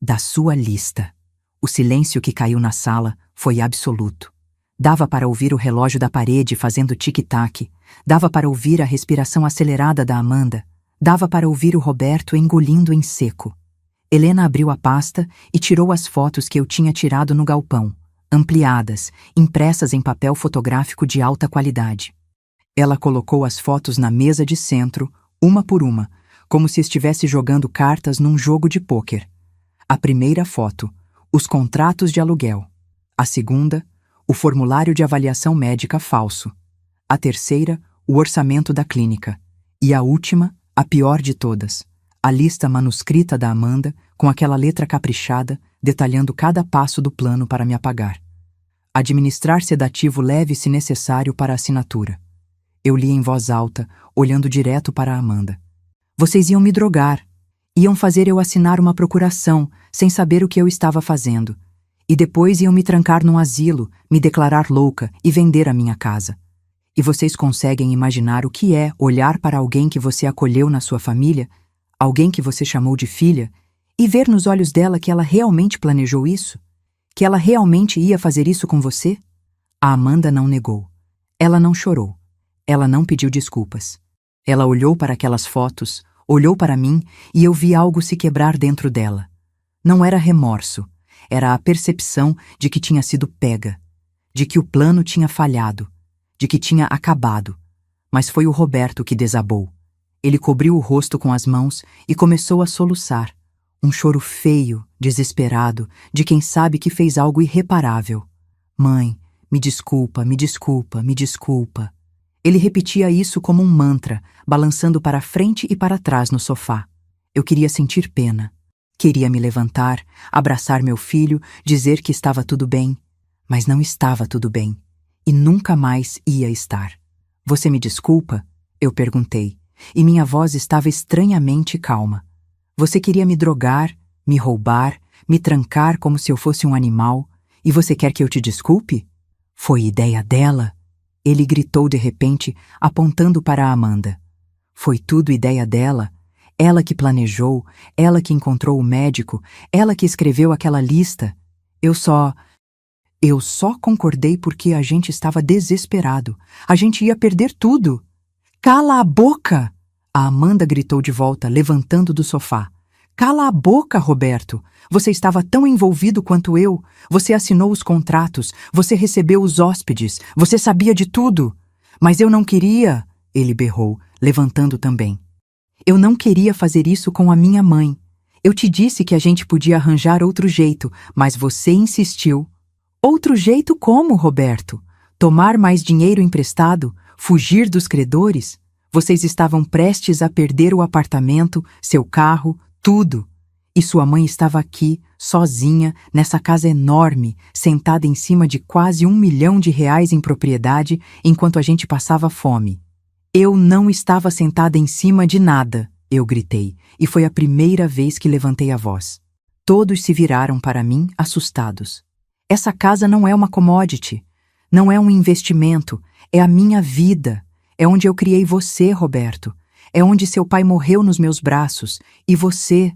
da sua lista. O silêncio que caiu na sala foi absoluto. Dava para ouvir o relógio da parede fazendo tic-tac, dava para ouvir a respiração acelerada da Amanda, dava para ouvir o Roberto engolindo em seco. Helena abriu a pasta e tirou as fotos que eu tinha tirado no galpão, ampliadas, impressas em papel fotográfico de alta qualidade. Ela colocou as fotos na mesa de centro, uma por uma, como se estivesse jogando cartas num jogo de pôquer. A primeira foto, os contratos de aluguel. A segunda, o formulário de avaliação médica falso. A terceira, o orçamento da clínica. E a última, a pior de todas, a lista manuscrita da Amanda, com aquela letra caprichada, detalhando cada passo do plano para me apagar. Administrar sedativo leve se necessário para a assinatura. Eu li em voz alta, olhando direto para a Amanda. Vocês iam me drogar. Iam fazer eu assinar uma procuração, sem saber o que eu estava fazendo. E depois iam me trancar num asilo, me declarar louca e vender a minha casa. E vocês conseguem imaginar o que é olhar para alguém que você acolheu na sua família, alguém que você chamou de filha, e ver nos olhos dela que ela realmente planejou isso? Que ela realmente ia fazer isso com você? A Amanda não negou. Ela não chorou. Ela não pediu desculpas. Ela olhou para aquelas fotos, olhou para mim e eu vi algo se quebrar dentro dela. Não era remorso, era a percepção de que tinha sido pega, de que o plano tinha falhado, de que tinha acabado. Mas foi o Roberto que desabou. Ele cobriu o rosto com as mãos e começou a soluçar. Um choro feio, desesperado, de quem sabe que fez algo irreparável. Mãe, me desculpa, me desculpa, me desculpa. Ele repetia isso como um mantra, balançando para frente e para trás no sofá. Eu queria sentir pena. Queria me levantar, abraçar meu filho, dizer que estava tudo bem. Mas não estava tudo bem. E nunca mais ia estar. Você me desculpa? Eu perguntei, e minha voz estava estranhamente calma. Você queria me drogar, me roubar, me trancar como se eu fosse um animal, e você quer que eu te desculpe? Foi ideia dela? Ele gritou de repente, apontando para a Amanda. Foi tudo ideia dela? Ela que planejou, ela que encontrou o médico, ela que escreveu aquela lista. Eu só concordei porque a gente estava desesperado. A gente ia perder tudo. Cala a boca! A Amanda gritou de volta, levantando do sofá. Cala a boca, Roberto! Você estava tão envolvido quanto eu. Você assinou os contratos, você recebeu os hóspedes, você sabia de tudo. Mas eu não queria, ele berrou, levantando também. Eu não queria fazer isso com a minha mãe. Eu te disse que a gente podia arranjar outro jeito, mas você insistiu. Outro jeito como, Roberto? Tomar mais dinheiro emprestado? Fugir dos credores? Vocês estavam prestes a perder o apartamento, seu carro, tudo. E sua mãe estava aqui, sozinha, nessa casa enorme, sentada em cima de quase R$1 milhão em propriedade, enquanto a gente passava fome. Eu não estava sentada em cima de nada, eu gritei, e foi a primeira vez que levantei a voz. Todos se viraram para mim, assustados. Essa casa não é uma commodity, não é um investimento, é a minha vida. É onde eu criei você, Roberto. É onde seu pai morreu nos meus braços. E você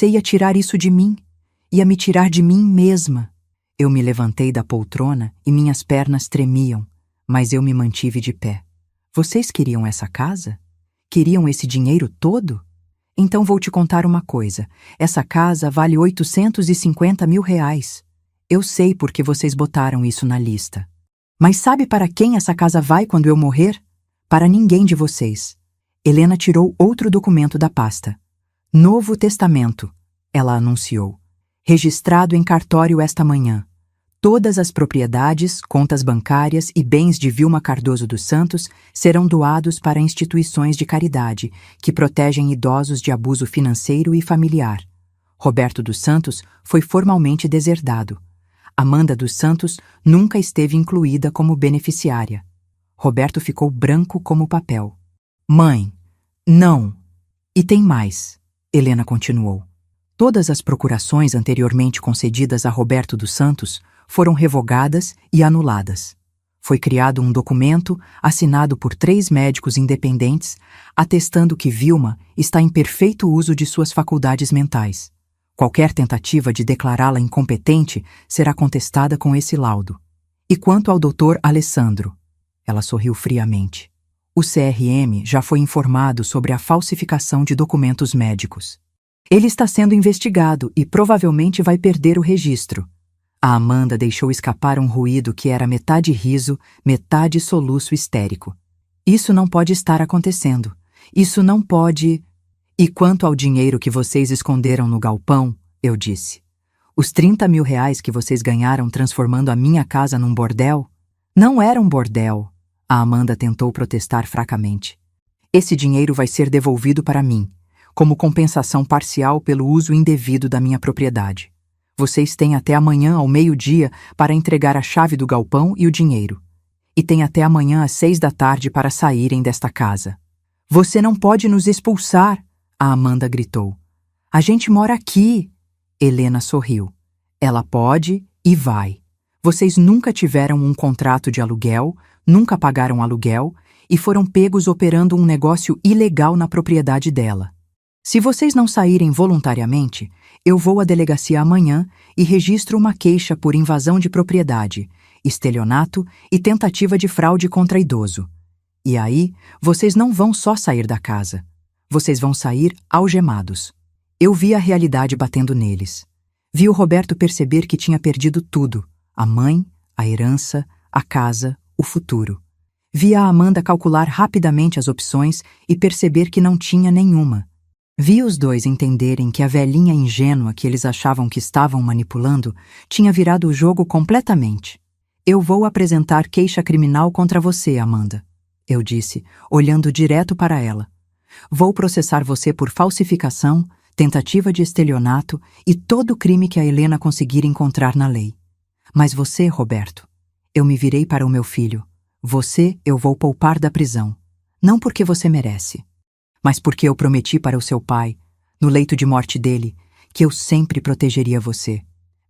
ia tirar isso de mim. Ia me tirar de mim mesma. Eu me levantei da poltrona e minhas pernas tremiam, mas eu me mantive de pé. Vocês queriam essa casa? Queriam esse dinheiro todo? Então vou te contar uma coisa. Essa casa vale R$850 mil. Eu sei porque vocês botaram isso na lista. Mas sabe para quem essa casa vai quando eu morrer? Para ninguém de vocês. Helena tirou outro documento da pasta. Novo Testamento, ela anunciou. Registrado em cartório esta manhã. Todas as propriedades, contas bancárias e bens de Vilma Cardoso dos Santos serão doados para instituições de caridade que protegem idosos de abuso financeiro e familiar. Roberto dos Santos foi formalmente deserdado. Amanda dos Santos nunca esteve incluída como beneficiária. Roberto ficou branco como papel. Mãe, não. E tem mais, Helena continuou. Todas as procurações anteriormente concedidas a Roberto dos Santos foram revogadas e anuladas. Foi criado um documento assinado por 3 médicos independentes atestando que Vilma está em perfeito uso de suas faculdades mentais. Qualquer tentativa de declará-la incompetente será contestada com esse laudo. E quanto ao Dr. Alessandro? Ela sorriu friamente. O CRM já foi informado sobre a falsificação de documentos médicos. Ele está sendo investigado e provavelmente vai perder o registro. A Amanda deixou escapar um ruído que era metade riso, metade soluço histérico. Isso não pode estar acontecendo. Isso não pode... E quanto ao dinheiro que vocês esconderam no galpão, eu disse. Os R$30 mil que vocês ganharam transformando a minha casa num bordel? Não era um bordel. A Amanda tentou protestar fracamente. Esse dinheiro vai ser devolvido para mim, como compensação parcial pelo uso indevido da minha propriedade. Vocês têm até amanhã ao meio-dia para entregar a chave do galpão e o dinheiro. E têm até amanhã às 6 da tarde para saírem desta casa. Você não pode nos expulsar, a Amanda gritou. A gente mora aqui. Helena sorriu. Ela pode e vai. Vocês nunca tiveram um contrato de aluguel, nunca pagaram aluguel e foram pegos operando um negócio ilegal na propriedade dela. Se vocês não saírem voluntariamente, eu vou à delegacia amanhã e registro uma queixa por invasão de propriedade, estelionato e tentativa de fraude contra idoso. E aí, vocês não vão só sair da casa. Vocês vão sair algemados. Eu vi a realidade batendo neles. Vi o Roberto perceber que tinha perdido tudo. A mãe, a herança, a casa, o futuro. Vi a Amanda calcular rapidamente as opções e perceber que não tinha nenhuma. Vi os dois entenderem que a velhinha ingênua que eles achavam que estavam manipulando tinha virado o jogo completamente. Eu vou apresentar queixa criminal contra você, Amanda, eu disse, olhando direto para ela. Vou processar você por falsificação, tentativa de estelionato e todo crime que a Helena conseguira encontrar na lei. Mas você, Roberto, eu me virei para o meu filho. Você eu vou poupar da prisão. Não porque você merece, mas porque eu prometi para o seu pai, no leito de morte dele, que eu sempre protegeria você,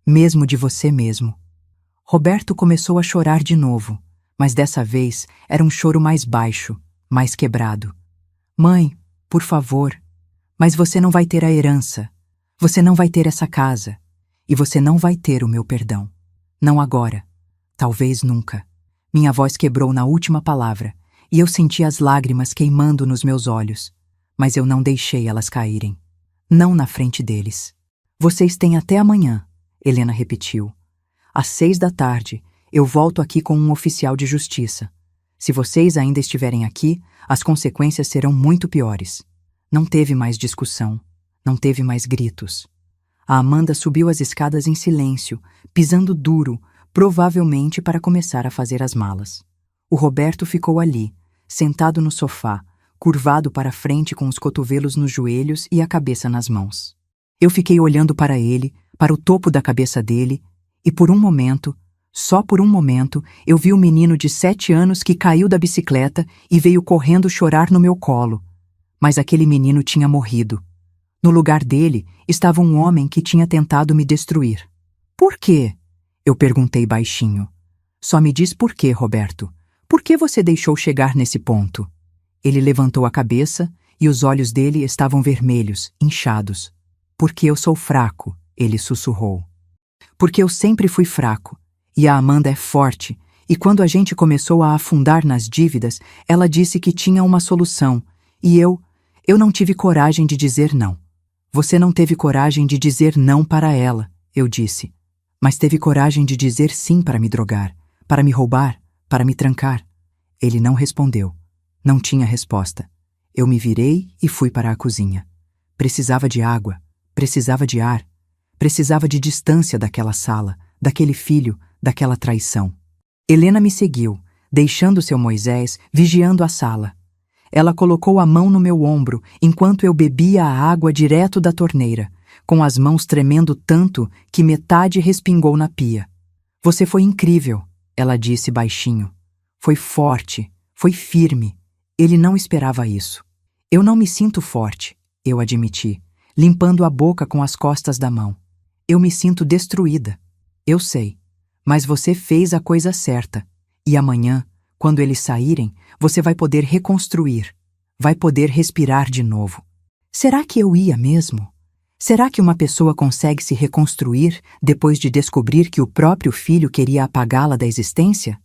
mesmo de você mesmo. Roberto começou a chorar de novo, mas dessa vez era um choro mais baixo, mais quebrado. Mãe, por favor, mas você não vai ter a herança, você não vai ter essa casa, e você não vai ter o meu perdão. Não agora, talvez nunca. Minha voz quebrou na última palavra, e eu senti as lágrimas queimando nos meus olhos, mas eu não deixei elas caírem. Não na frente deles. Vocês têm até amanhã, Helena repetiu. Às 6 da tarde, eu volto aqui com um oficial de justiça. Se vocês ainda estiverem aqui, as consequências serão muito piores. Não teve mais discussão, não teve mais gritos. A Amanda subiu as escadas em silêncio, pisando duro, provavelmente para começar a fazer as malas. O Roberto ficou ali, sentado no sofá, curvado para frente com os cotovelos nos joelhos e a cabeça nas mãos. Eu fiquei olhando para ele, para o topo da cabeça dele, e por um momento, só por um momento, eu vi o menino de 7 anos que caiu da bicicleta e veio correndo chorar no meu colo. Mas aquele menino tinha morrido. No lugar dele estava um homem que tinha tentado me destruir. Por quê? Eu perguntei baixinho. Só me diz por quê, Roberto. Por que você deixou chegar nesse ponto? Ele levantou a cabeça e os olhos dele estavam vermelhos, inchados. Porque eu sou fraco, ele sussurrou. Porque eu sempre fui fraco, e a Amanda é forte, e quando a gente começou a afundar nas dívidas, ela disse que tinha uma solução, e eu não tive coragem de dizer não. Você não teve coragem de dizer não para ela, eu disse, mas teve coragem de dizer sim para me drogar, para me roubar, para me trancar. Ele não respondeu. Não tinha resposta. Eu me virei e fui para a cozinha. Precisava de água, precisava de ar, precisava de distância daquela sala, daquele filho, daquela traição. Helena me seguiu, deixando seu Moisés vigiando a sala. Ela colocou a mão no meu ombro enquanto eu bebia a água direto da torneira, com as mãos tremendo tanto que metade respingou na pia. Você foi incrível, ela disse baixinho. Foi forte, foi firme. Ele não esperava isso. Eu não me sinto forte, eu admiti, limpando a boca com as costas da mão. Eu me sinto destruída. Eu sei. Mas você fez a coisa certa. E amanhã, quando eles saírem, você vai poder reconstruir. Vai poder respirar de novo. Será que eu ia mesmo? Será que uma pessoa consegue se reconstruir depois de descobrir que o próprio filho queria apagá-la da existência?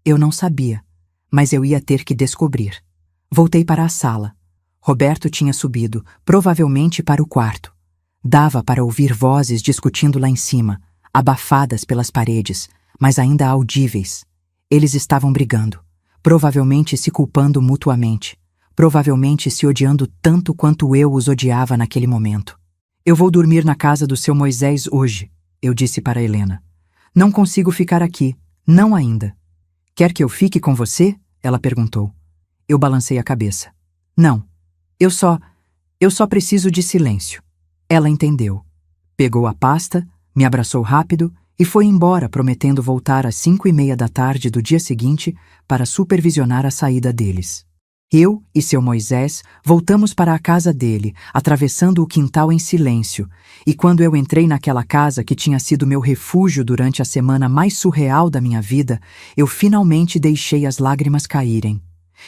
Eu não sabia, mas eu ia ter que descobrir. Voltei para a sala. Roberto tinha subido, provavelmente para o quarto. Dava para ouvir vozes discutindo lá em cima, abafadas pelas paredes, mas ainda audíveis. Eles estavam brigando, provavelmente se culpando mutuamente, provavelmente se odiando tanto quanto eu os odiava naquele momento. Eu vou dormir na casa do seu Moisés hoje, eu disse para Helena. Não consigo ficar aqui, não ainda. Quer que eu fique com você? Ela perguntou. Eu balancei a cabeça. Não, eu só preciso de silêncio. Ela entendeu. Pegou a pasta, me abraçou rápido e foi embora, prometendo voltar às 5:30 da tarde do dia seguinte para supervisionar a saída deles. Eu e seu Moisés voltamos para a casa dele, atravessando o quintal em silêncio, e quando eu entrei naquela casa que tinha sido meu refúgio durante a semana mais surreal da minha vida, eu finalmente deixei as lágrimas caírem.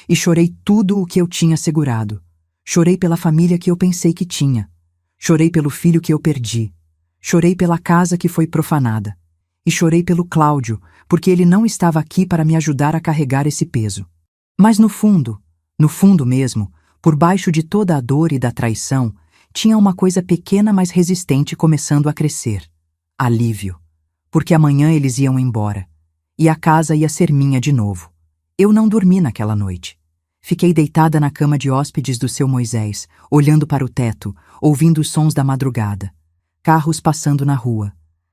E chorei tudo o que eu tinha segurado. Chorei pela família que eu pensei que tinha. Chorei pelo filho que eu perdi. Chorei pela casa que foi profanada. E chorei pelo Cláudio, porque ele não estava aqui para me ajudar a carregar esse peso. Mas no fundo mesmo, por baixo de toda a dor e da traição, tinha uma coisa pequena mas resistente começando a crescer. Alívio. Porque amanhã eles iam embora. E a casa ia ser minha de novo. Eu não dormi naquela noite. Fiquei deitada na cama de hóspedes do seu Moisés, olhando para o teto, ouvindo os sons da madrugada. Carros passando na rua.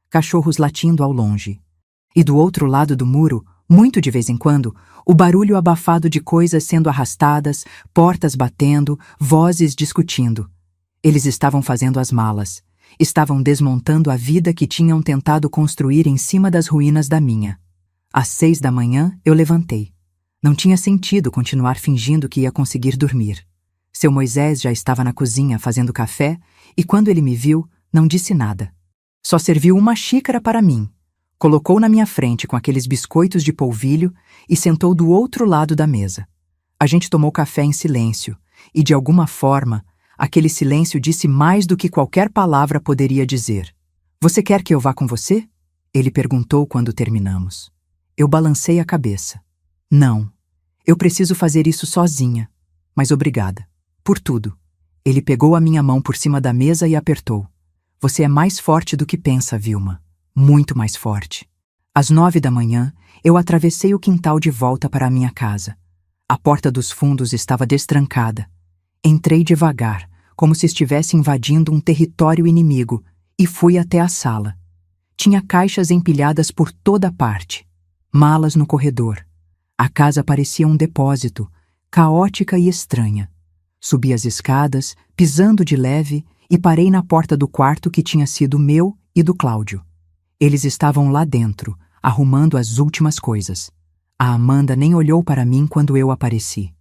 Cachorros latindo ao longe. E do outro lado do muro, muito de vez em quando, o barulho abafado de coisas sendo arrastadas, portas batendo, vozes discutindo. Eles estavam fazendo as malas. Estavam desmontando a vida que tinham tentado construir em cima das ruínas da minha. Às 6 da manhã, eu levantei. Não tinha sentido continuar fingindo que ia conseguir dormir. Seu Moisés já estava na cozinha fazendo café e, quando ele me viu, não disse nada. Só serviu uma xícara para mim. Colocou na minha frente com aqueles biscoitos de polvilho e sentou do outro lado da mesa. A gente tomou café em silêncio e, de alguma forma, aquele silêncio disse mais do que qualquer palavra poderia dizer. Você quer que eu vá com você? Ele perguntou quando terminamos. Eu balancei a cabeça. Não, eu preciso fazer isso sozinha. Mas obrigada. Por tudo. Ele pegou a minha mão por cima da mesa e apertou. Você é mais forte do que pensa, Vilma. Muito mais forte. Às 9 da manhã, eu atravessei o quintal de volta para a minha casa. A porta dos fundos estava destrancada. Entrei devagar, como se estivesse invadindo um território inimigo, e fui até a sala. Tinha caixas empilhadas por toda parte. Malas no corredor. A casa parecia um depósito, caótica e estranha. Subi as escadas, pisando de leve, e parei na porta do quarto que tinha sido meu e do Cláudio. Eles estavam lá dentro, arrumando as últimas coisas. A Amanda nem olhou para mim quando eu apareci.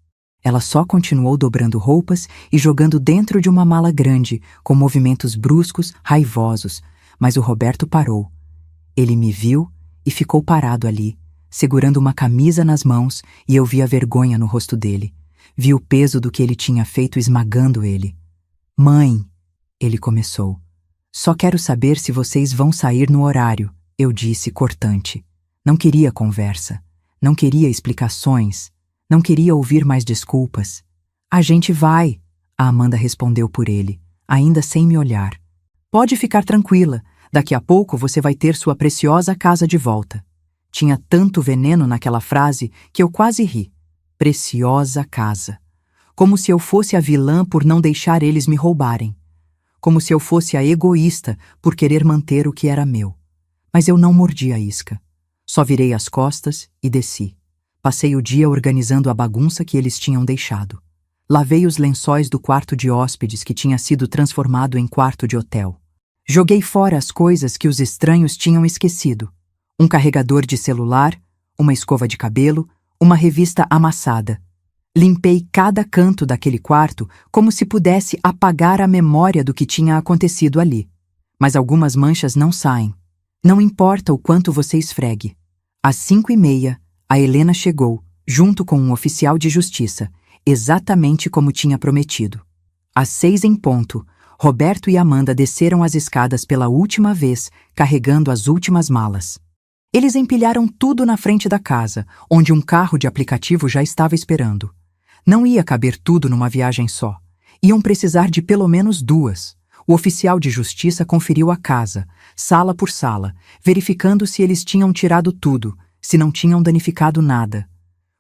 Ela só continuou dobrando roupas e jogando dentro de uma mala grande, com movimentos bruscos, raivosos, mas o Roberto parou. Ele me viu e ficou parado ali, segurando uma camisa nas mãos, e eu vi a vergonha no rosto dele. Vi o peso do que ele tinha feito esmagando ele. Mãe, ele começou. Só quero saber se vocês vão sair no horário, eu disse cortante. Não queria conversa. Não queria explicações. Não queria ouvir mais desculpas. A gente vai, a Amanda respondeu por ele, ainda sem me olhar. Pode ficar tranquila, daqui a pouco você vai ter sua preciosa casa de volta. Tinha tanto veneno naquela frase que eu quase ri. Preciosa casa. Como se eu fosse a vilã por não deixar eles me roubarem. Como se eu fosse a egoísta por querer manter o que era meu. Mas eu não mordi a isca. Só virei as costas e desci. Passei o dia organizando a bagunça que eles tinham deixado. Lavei os lençóis do quarto de hóspedes que tinha sido transformado em quarto de hotel. Joguei fora as coisas que os estranhos tinham esquecido. Um carregador de celular, uma escova de cabelo, uma revista amassada. Limpei cada canto daquele quarto como se pudesse apagar a memória do que tinha acontecido ali. Mas algumas manchas não saem. Não importa o quanto você esfregue. Às 5h30, a Helena chegou, junto com um oficial de justiça, exatamente como tinha prometido. Às 6 em ponto, Roberto e Amanda desceram as escadas pela última vez, carregando as últimas malas. Eles empilharam tudo na frente da casa, onde um carro de aplicativo já estava esperando. Não ia caber tudo numa viagem só. Iam precisar de pelo menos 2. O oficial de justiça conferiu a casa, sala por sala, verificando se eles tinham tirado tudo, se não tinham danificado nada.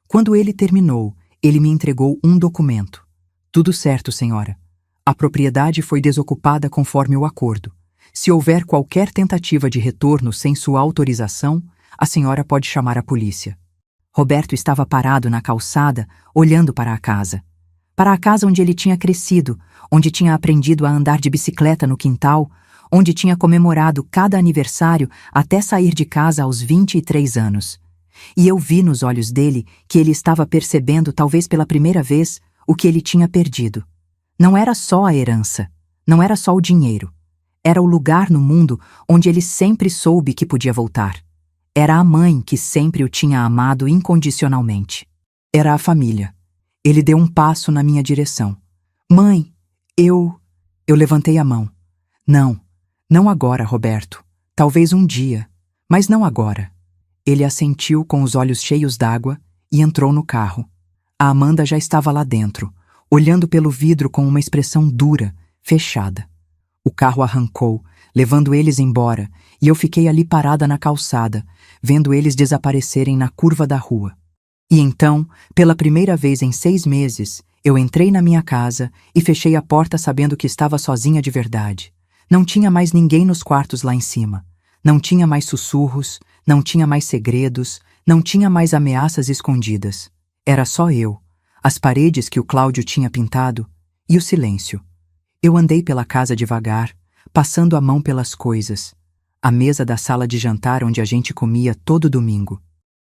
Quando ele terminou, ele me entregou um documento. Tudo certo, senhora. A propriedade foi desocupada conforme o acordo. Se houver qualquer tentativa de retorno sem sua autorização, a senhora pode chamar a polícia. Roberto estava parado na calçada, olhando para a casa. Para a casa onde ele tinha crescido, onde tinha aprendido a andar de bicicleta no quintal, onde tinha comemorado cada aniversário até sair de casa aos 23 anos. E eu vi nos olhos dele que ele estava percebendo, talvez pela primeira vez, o que ele tinha perdido. Não era só a herança, não era só o dinheiro. Era o lugar no mundo onde ele sempre soube que podia voltar. Era a mãe que sempre o tinha amado incondicionalmente. Era a família. Ele deu um passo na minha direção. Mãe, eu levantei a mão. Não agora, Roberto. Talvez um dia, mas não agora. Ele assentiu com os olhos cheios d'água e entrou no carro. A Amanda já estava lá dentro, olhando pelo vidro com uma expressão dura, fechada. O carro arrancou, levando eles embora, e eu fiquei ali parada na calçada, vendo eles desaparecerem na curva da rua. E então, pela primeira vez em 6 meses, eu entrei na minha casa e fechei a porta sabendo que estava sozinha de verdade. Não tinha mais ninguém nos quartos lá em cima. Não tinha mais sussurros, não tinha mais segredos, não tinha mais ameaças escondidas. Era só eu, as paredes que o Cláudio tinha pintado e o silêncio. Eu andei pela casa devagar, passando a mão pelas coisas. A mesa da sala de jantar onde a gente comia todo domingo.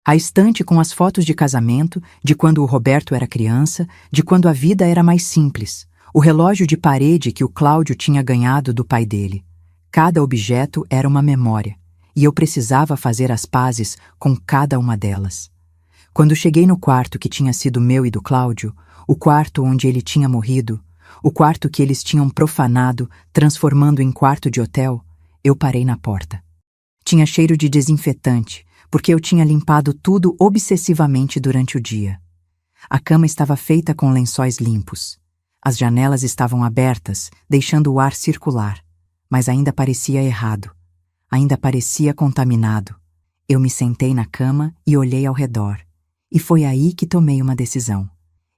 A estante com as fotos de casamento, de quando o Roberto era criança, de quando a vida era mais simples. O relógio de parede que o Cláudio tinha ganhado do pai dele. Cada objeto era uma memória, e eu precisava fazer as pazes com cada uma delas. Quando cheguei no quarto que tinha sido meu e do Cláudio, o quarto onde ele tinha morrido, o quarto que eles tinham profanado, transformando em quarto de hotel, eu parei na porta. Tinha cheiro de desinfetante, porque eu tinha limpado tudo obsessivamente durante o dia. A cama estava feita com lençóis limpos. As janelas estavam abertas, deixando o ar circular, mas ainda parecia errado. Ainda parecia contaminado. Eu me sentei na cama e olhei ao redor. E foi aí que tomei uma decisão.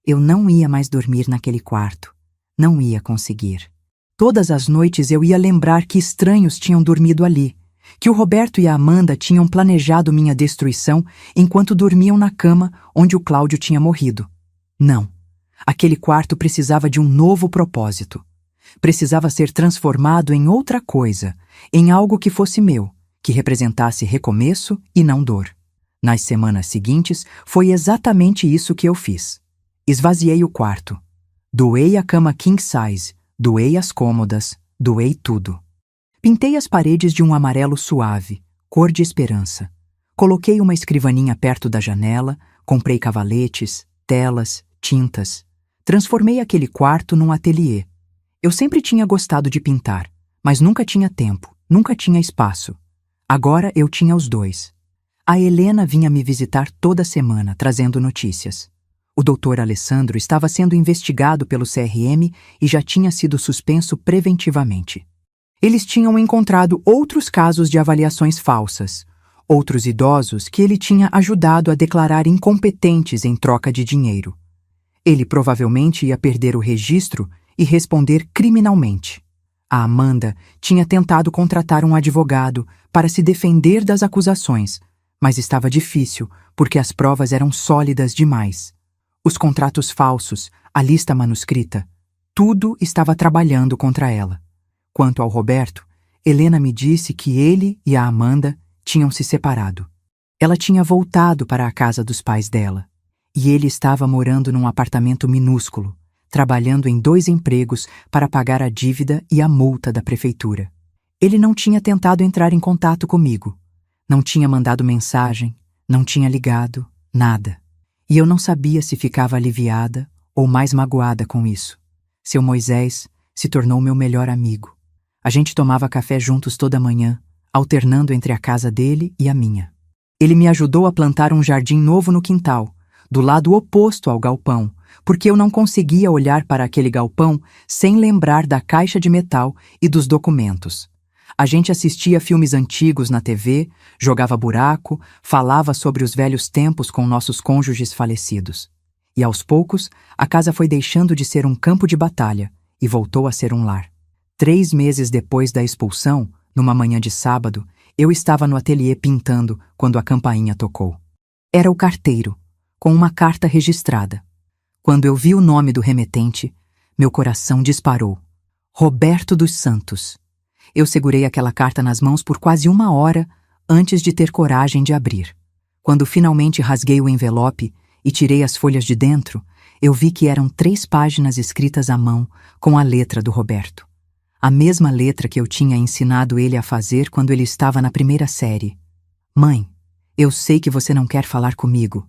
Eu não ia mais dormir naquele quarto. Não ia conseguir. Todas as noites eu ia lembrar que estranhos tinham dormido ali, que o Roberto e a Amanda tinham planejado minha destruição enquanto dormiam na cama onde o Cláudio tinha morrido. Não. Aquele quarto precisava de um novo propósito. Precisava ser transformado em outra coisa, em algo que fosse meu, que representasse recomeço e não dor. Nas semanas seguintes, foi exatamente isso que eu fiz. Esvaziei o quarto. Doei a cama king size, doei as cômodas, doei tudo. Pintei as paredes de um amarelo suave, cor de esperança. Coloquei uma escrivaninha perto da janela, comprei cavaletes, telas, tintas. Transformei aquele quarto num ateliê. Eu sempre tinha gostado de pintar, mas nunca tinha tempo, nunca tinha espaço. Agora eu tinha os dois. A Helena vinha me visitar toda semana, trazendo notícias. O doutor Alessandro estava sendo investigado pelo CRM e já tinha sido suspenso preventivamente. Eles tinham encontrado outros casos de avaliações falsas, outros idosos que ele tinha ajudado a declarar incompetentes em troca de dinheiro. Ele provavelmente ia perder o registro e responder criminalmente. A Amanda tinha tentado contratar um advogado para se defender das acusações, mas estava difícil porque as provas eram sólidas demais. Os contratos falsos, a lista manuscrita, tudo estava trabalhando contra ela. Quanto ao Roberto, Helena me disse que ele e a Amanda tinham se separado. Ela tinha voltado para a casa dos pais dela, e ele estava morando num apartamento minúsculo, trabalhando em 2 empregos para pagar a dívida e a multa da prefeitura. Ele não tinha tentado entrar em contato comigo, não tinha mandado mensagem, não tinha ligado, nada. E eu não sabia se ficava aliviada ou mais magoada com isso. Seu Moisés se tornou meu melhor amigo. A gente tomava café juntos toda manhã, alternando entre a casa dele e a minha. Ele me ajudou a plantar um jardim novo no quintal, do lado oposto ao galpão, porque eu não conseguia olhar para aquele galpão sem lembrar da caixa de metal e dos documentos. A gente assistia filmes antigos na TV, jogava buraco, falava sobre os velhos tempos com nossos cônjuges falecidos. E aos poucos, a casa foi deixando de ser um campo de batalha e voltou a ser um lar. 3 meses depois da expulsão, numa manhã de sábado, eu estava no ateliê pintando quando a campainha tocou. Era o carteiro, com uma carta registrada. Quando eu vi o nome do remetente, meu coração disparou. Roberto dos Santos. Eu segurei aquela carta nas mãos por quase 1 hora antes de ter coragem de abrir. Quando finalmente rasguei o envelope e tirei as folhas de dentro, eu vi que eram 3 páginas escritas à mão com a letra do Roberto. A mesma letra que eu tinha ensinado ele a fazer quando ele estava na 1ª série. Mãe, eu sei que você não quer falar comigo.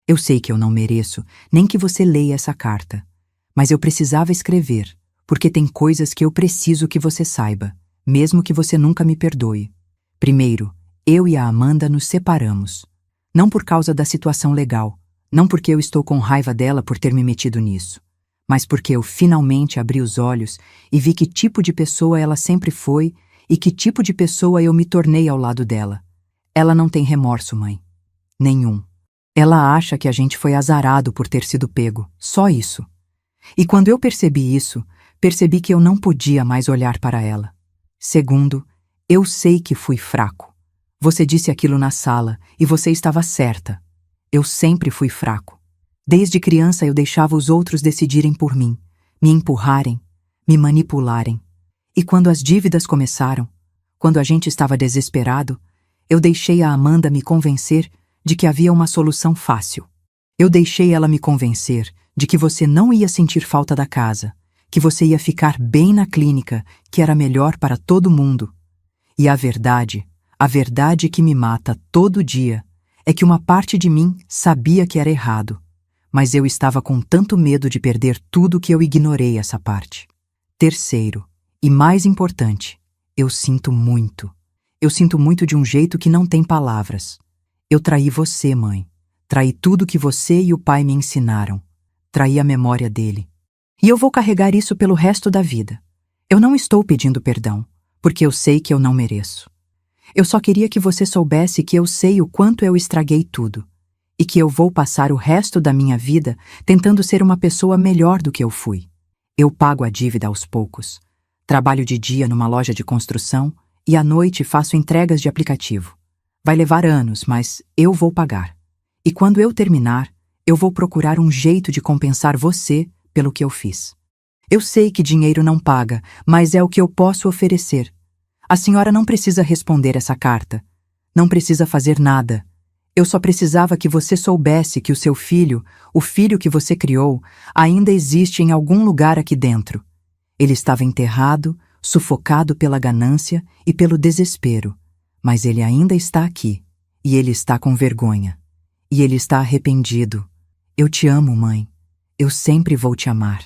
Eu sei que eu não mereço, nem que você leia essa carta. Mas eu precisava escrever, porque tem coisas que eu preciso que você saiba, mesmo que você nunca me perdoe. Primeiro, eu e a Amanda nos separamos. Não por causa da situação legal, não porque eu estou com raiva dela por ter me metido nisso, mas porque eu finalmente abri os olhos e vi que tipo de pessoa ela sempre foi e que tipo de pessoa eu me tornei ao lado dela. Ela não tem remorso, mãe. Nenhum. Ela acha que a gente foi azarado por ter sido pego, só isso. E quando eu percebi isso, percebi que eu não podia mais olhar para ela. Segundo, eu sei que fui fraco. Você disse aquilo na sala e você estava certa. Eu sempre fui fraco. Desde criança eu deixava os outros decidirem por mim, me empurrarem, me manipularem. E quando as dívidas começaram, quando a gente estava desesperado, eu deixei a Amanda me convencer de que havia uma solução fácil. Eu deixei ela me convencer de que você não ia sentir falta da casa, que você ia ficar bem na clínica, que era melhor para todo mundo. E a verdade que me mata todo dia, é que uma parte de mim sabia que era errado, mas eu estava com tanto medo de perder tudo que eu ignorei essa parte. Terceiro, e mais importante, eu sinto muito. Eu sinto muito de um jeito que não tem palavras. Eu traí você, mãe. Traí tudo que você e o pai me ensinaram. Traí a memória dele. E eu vou carregar isso pelo resto da vida. Eu não estou pedindo perdão, porque eu sei que eu não mereço. Eu só queria que você soubesse que eu sei o quanto eu estraguei tudo, e que eu vou passar o resto da minha vida tentando ser uma pessoa melhor do que eu fui. Eu pago a dívida aos poucos. Trabalho de dia numa loja de construção e à noite faço entregas de aplicativo. Vai levar anos, mas eu vou pagar. E quando eu terminar, eu vou procurar um jeito de compensar você pelo que eu fiz. Eu sei que dinheiro não paga, mas é o que eu posso oferecer. A senhora não precisa responder essa carta. Não precisa fazer nada. Eu só precisava que você soubesse que o seu filho, o filho que você criou, ainda existe em algum lugar aqui dentro. Ele estava enterrado, sufocado pela ganância e pelo desespero, mas ele ainda está aqui, e ele está com vergonha. E ele está arrependido. Eu te amo, mãe. Eu sempre vou te amar.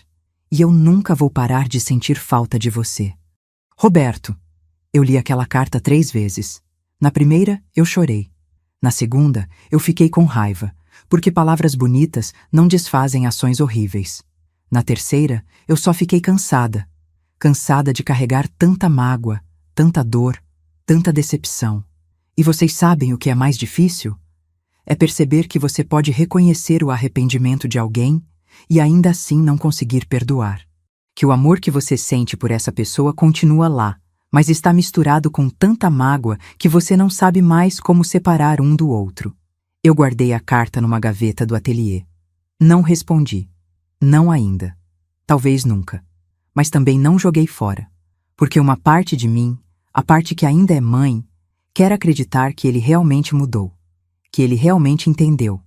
E eu nunca vou parar de sentir falta de você. Roberto. Eu li aquela carta 3 vezes. Na primeira, eu chorei. Na segunda, eu fiquei com raiva, porque palavras bonitas não desfazem ações horríveis. Na terceira, eu só fiquei cansada. Cansada de carregar tanta mágoa, tanta dor, tanta decepção. E vocês sabem o que é mais difícil? É perceber que você pode reconhecer o arrependimento de alguém e ainda assim não conseguir perdoar. Que o amor que você sente por essa pessoa continua lá, mas está misturado com tanta mágoa que você não sabe mais como separar um do outro. Eu guardei a carta numa gaveta do ateliê. Não respondi. Não ainda. Talvez nunca. Mas também não joguei fora. Porque uma parte de mim, a parte que ainda é mãe, quer acreditar que ele realmente mudou. Que ele realmente entendeu.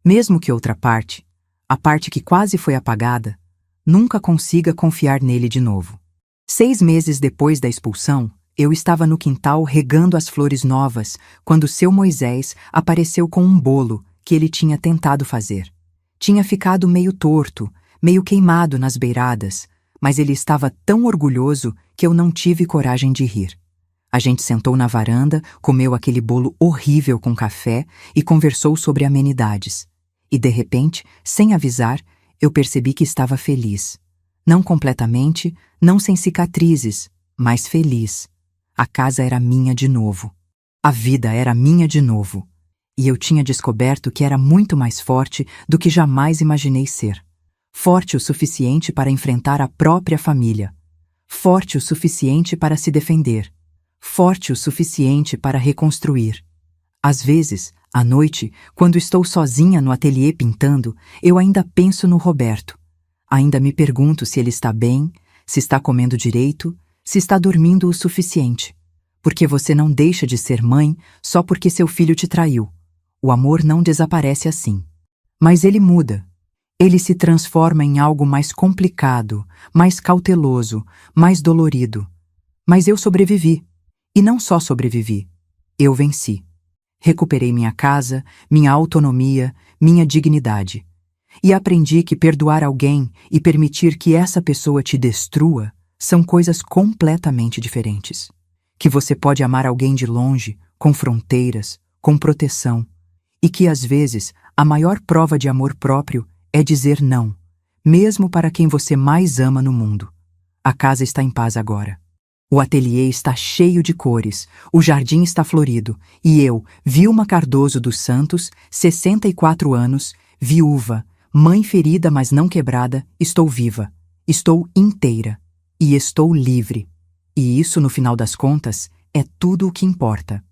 Mesmo que outra parte, a parte que quase foi apagada, nunca consiga confiar nele de novo. 6 meses depois da expulsão, eu estava no quintal regando as flores novas quando seu Moisés apareceu com um bolo que ele tinha tentado fazer. Tinha ficado meio torto, meio queimado nas beiradas, mas ele estava tão orgulhoso que eu não tive coragem de rir. A gente sentou na varanda, comeu aquele bolo horrível com café e conversou sobre amenidades. E de repente, sem avisar, eu percebi que estava feliz. Não completamente, não sem cicatrizes, mas feliz. A casa era minha de novo. A vida era minha de novo. E eu tinha descoberto que era muito mais forte do que jamais imaginei ser. Forte o suficiente para enfrentar a própria família. Forte o suficiente para se defender. Forte o suficiente para reconstruir. Às vezes, à noite, quando estou sozinha no ateliê pintando, eu ainda penso no Roberto. Ainda me pergunto se ele está bem, se está comendo direito, se está dormindo o suficiente. Porque você não deixa de ser mãe só porque seu filho te traiu. O amor não desaparece assim. Mas ele muda. Ele se transforma em algo mais complicado, mais cauteloso, mais dolorido. Mas eu sobrevivi. E não só sobrevivi. Eu venci. Recuperei minha casa, minha autonomia, minha dignidade. E aprendi que perdoar alguém e permitir que essa pessoa te destrua são coisas completamente diferentes. Que você pode amar alguém de longe, com fronteiras, com proteção. E que, às vezes, a maior prova de amor próprio é dizer não, mesmo para quem você mais ama no mundo. A casa está em paz agora. O ateliê está cheio de cores, o jardim está florido, e eu, Vilma Cardoso dos Santos, 64 anos, viúva, mãe ferida mas não quebrada, estou viva, estou inteira, e estou livre. E isso, no final das contas, é tudo o que importa.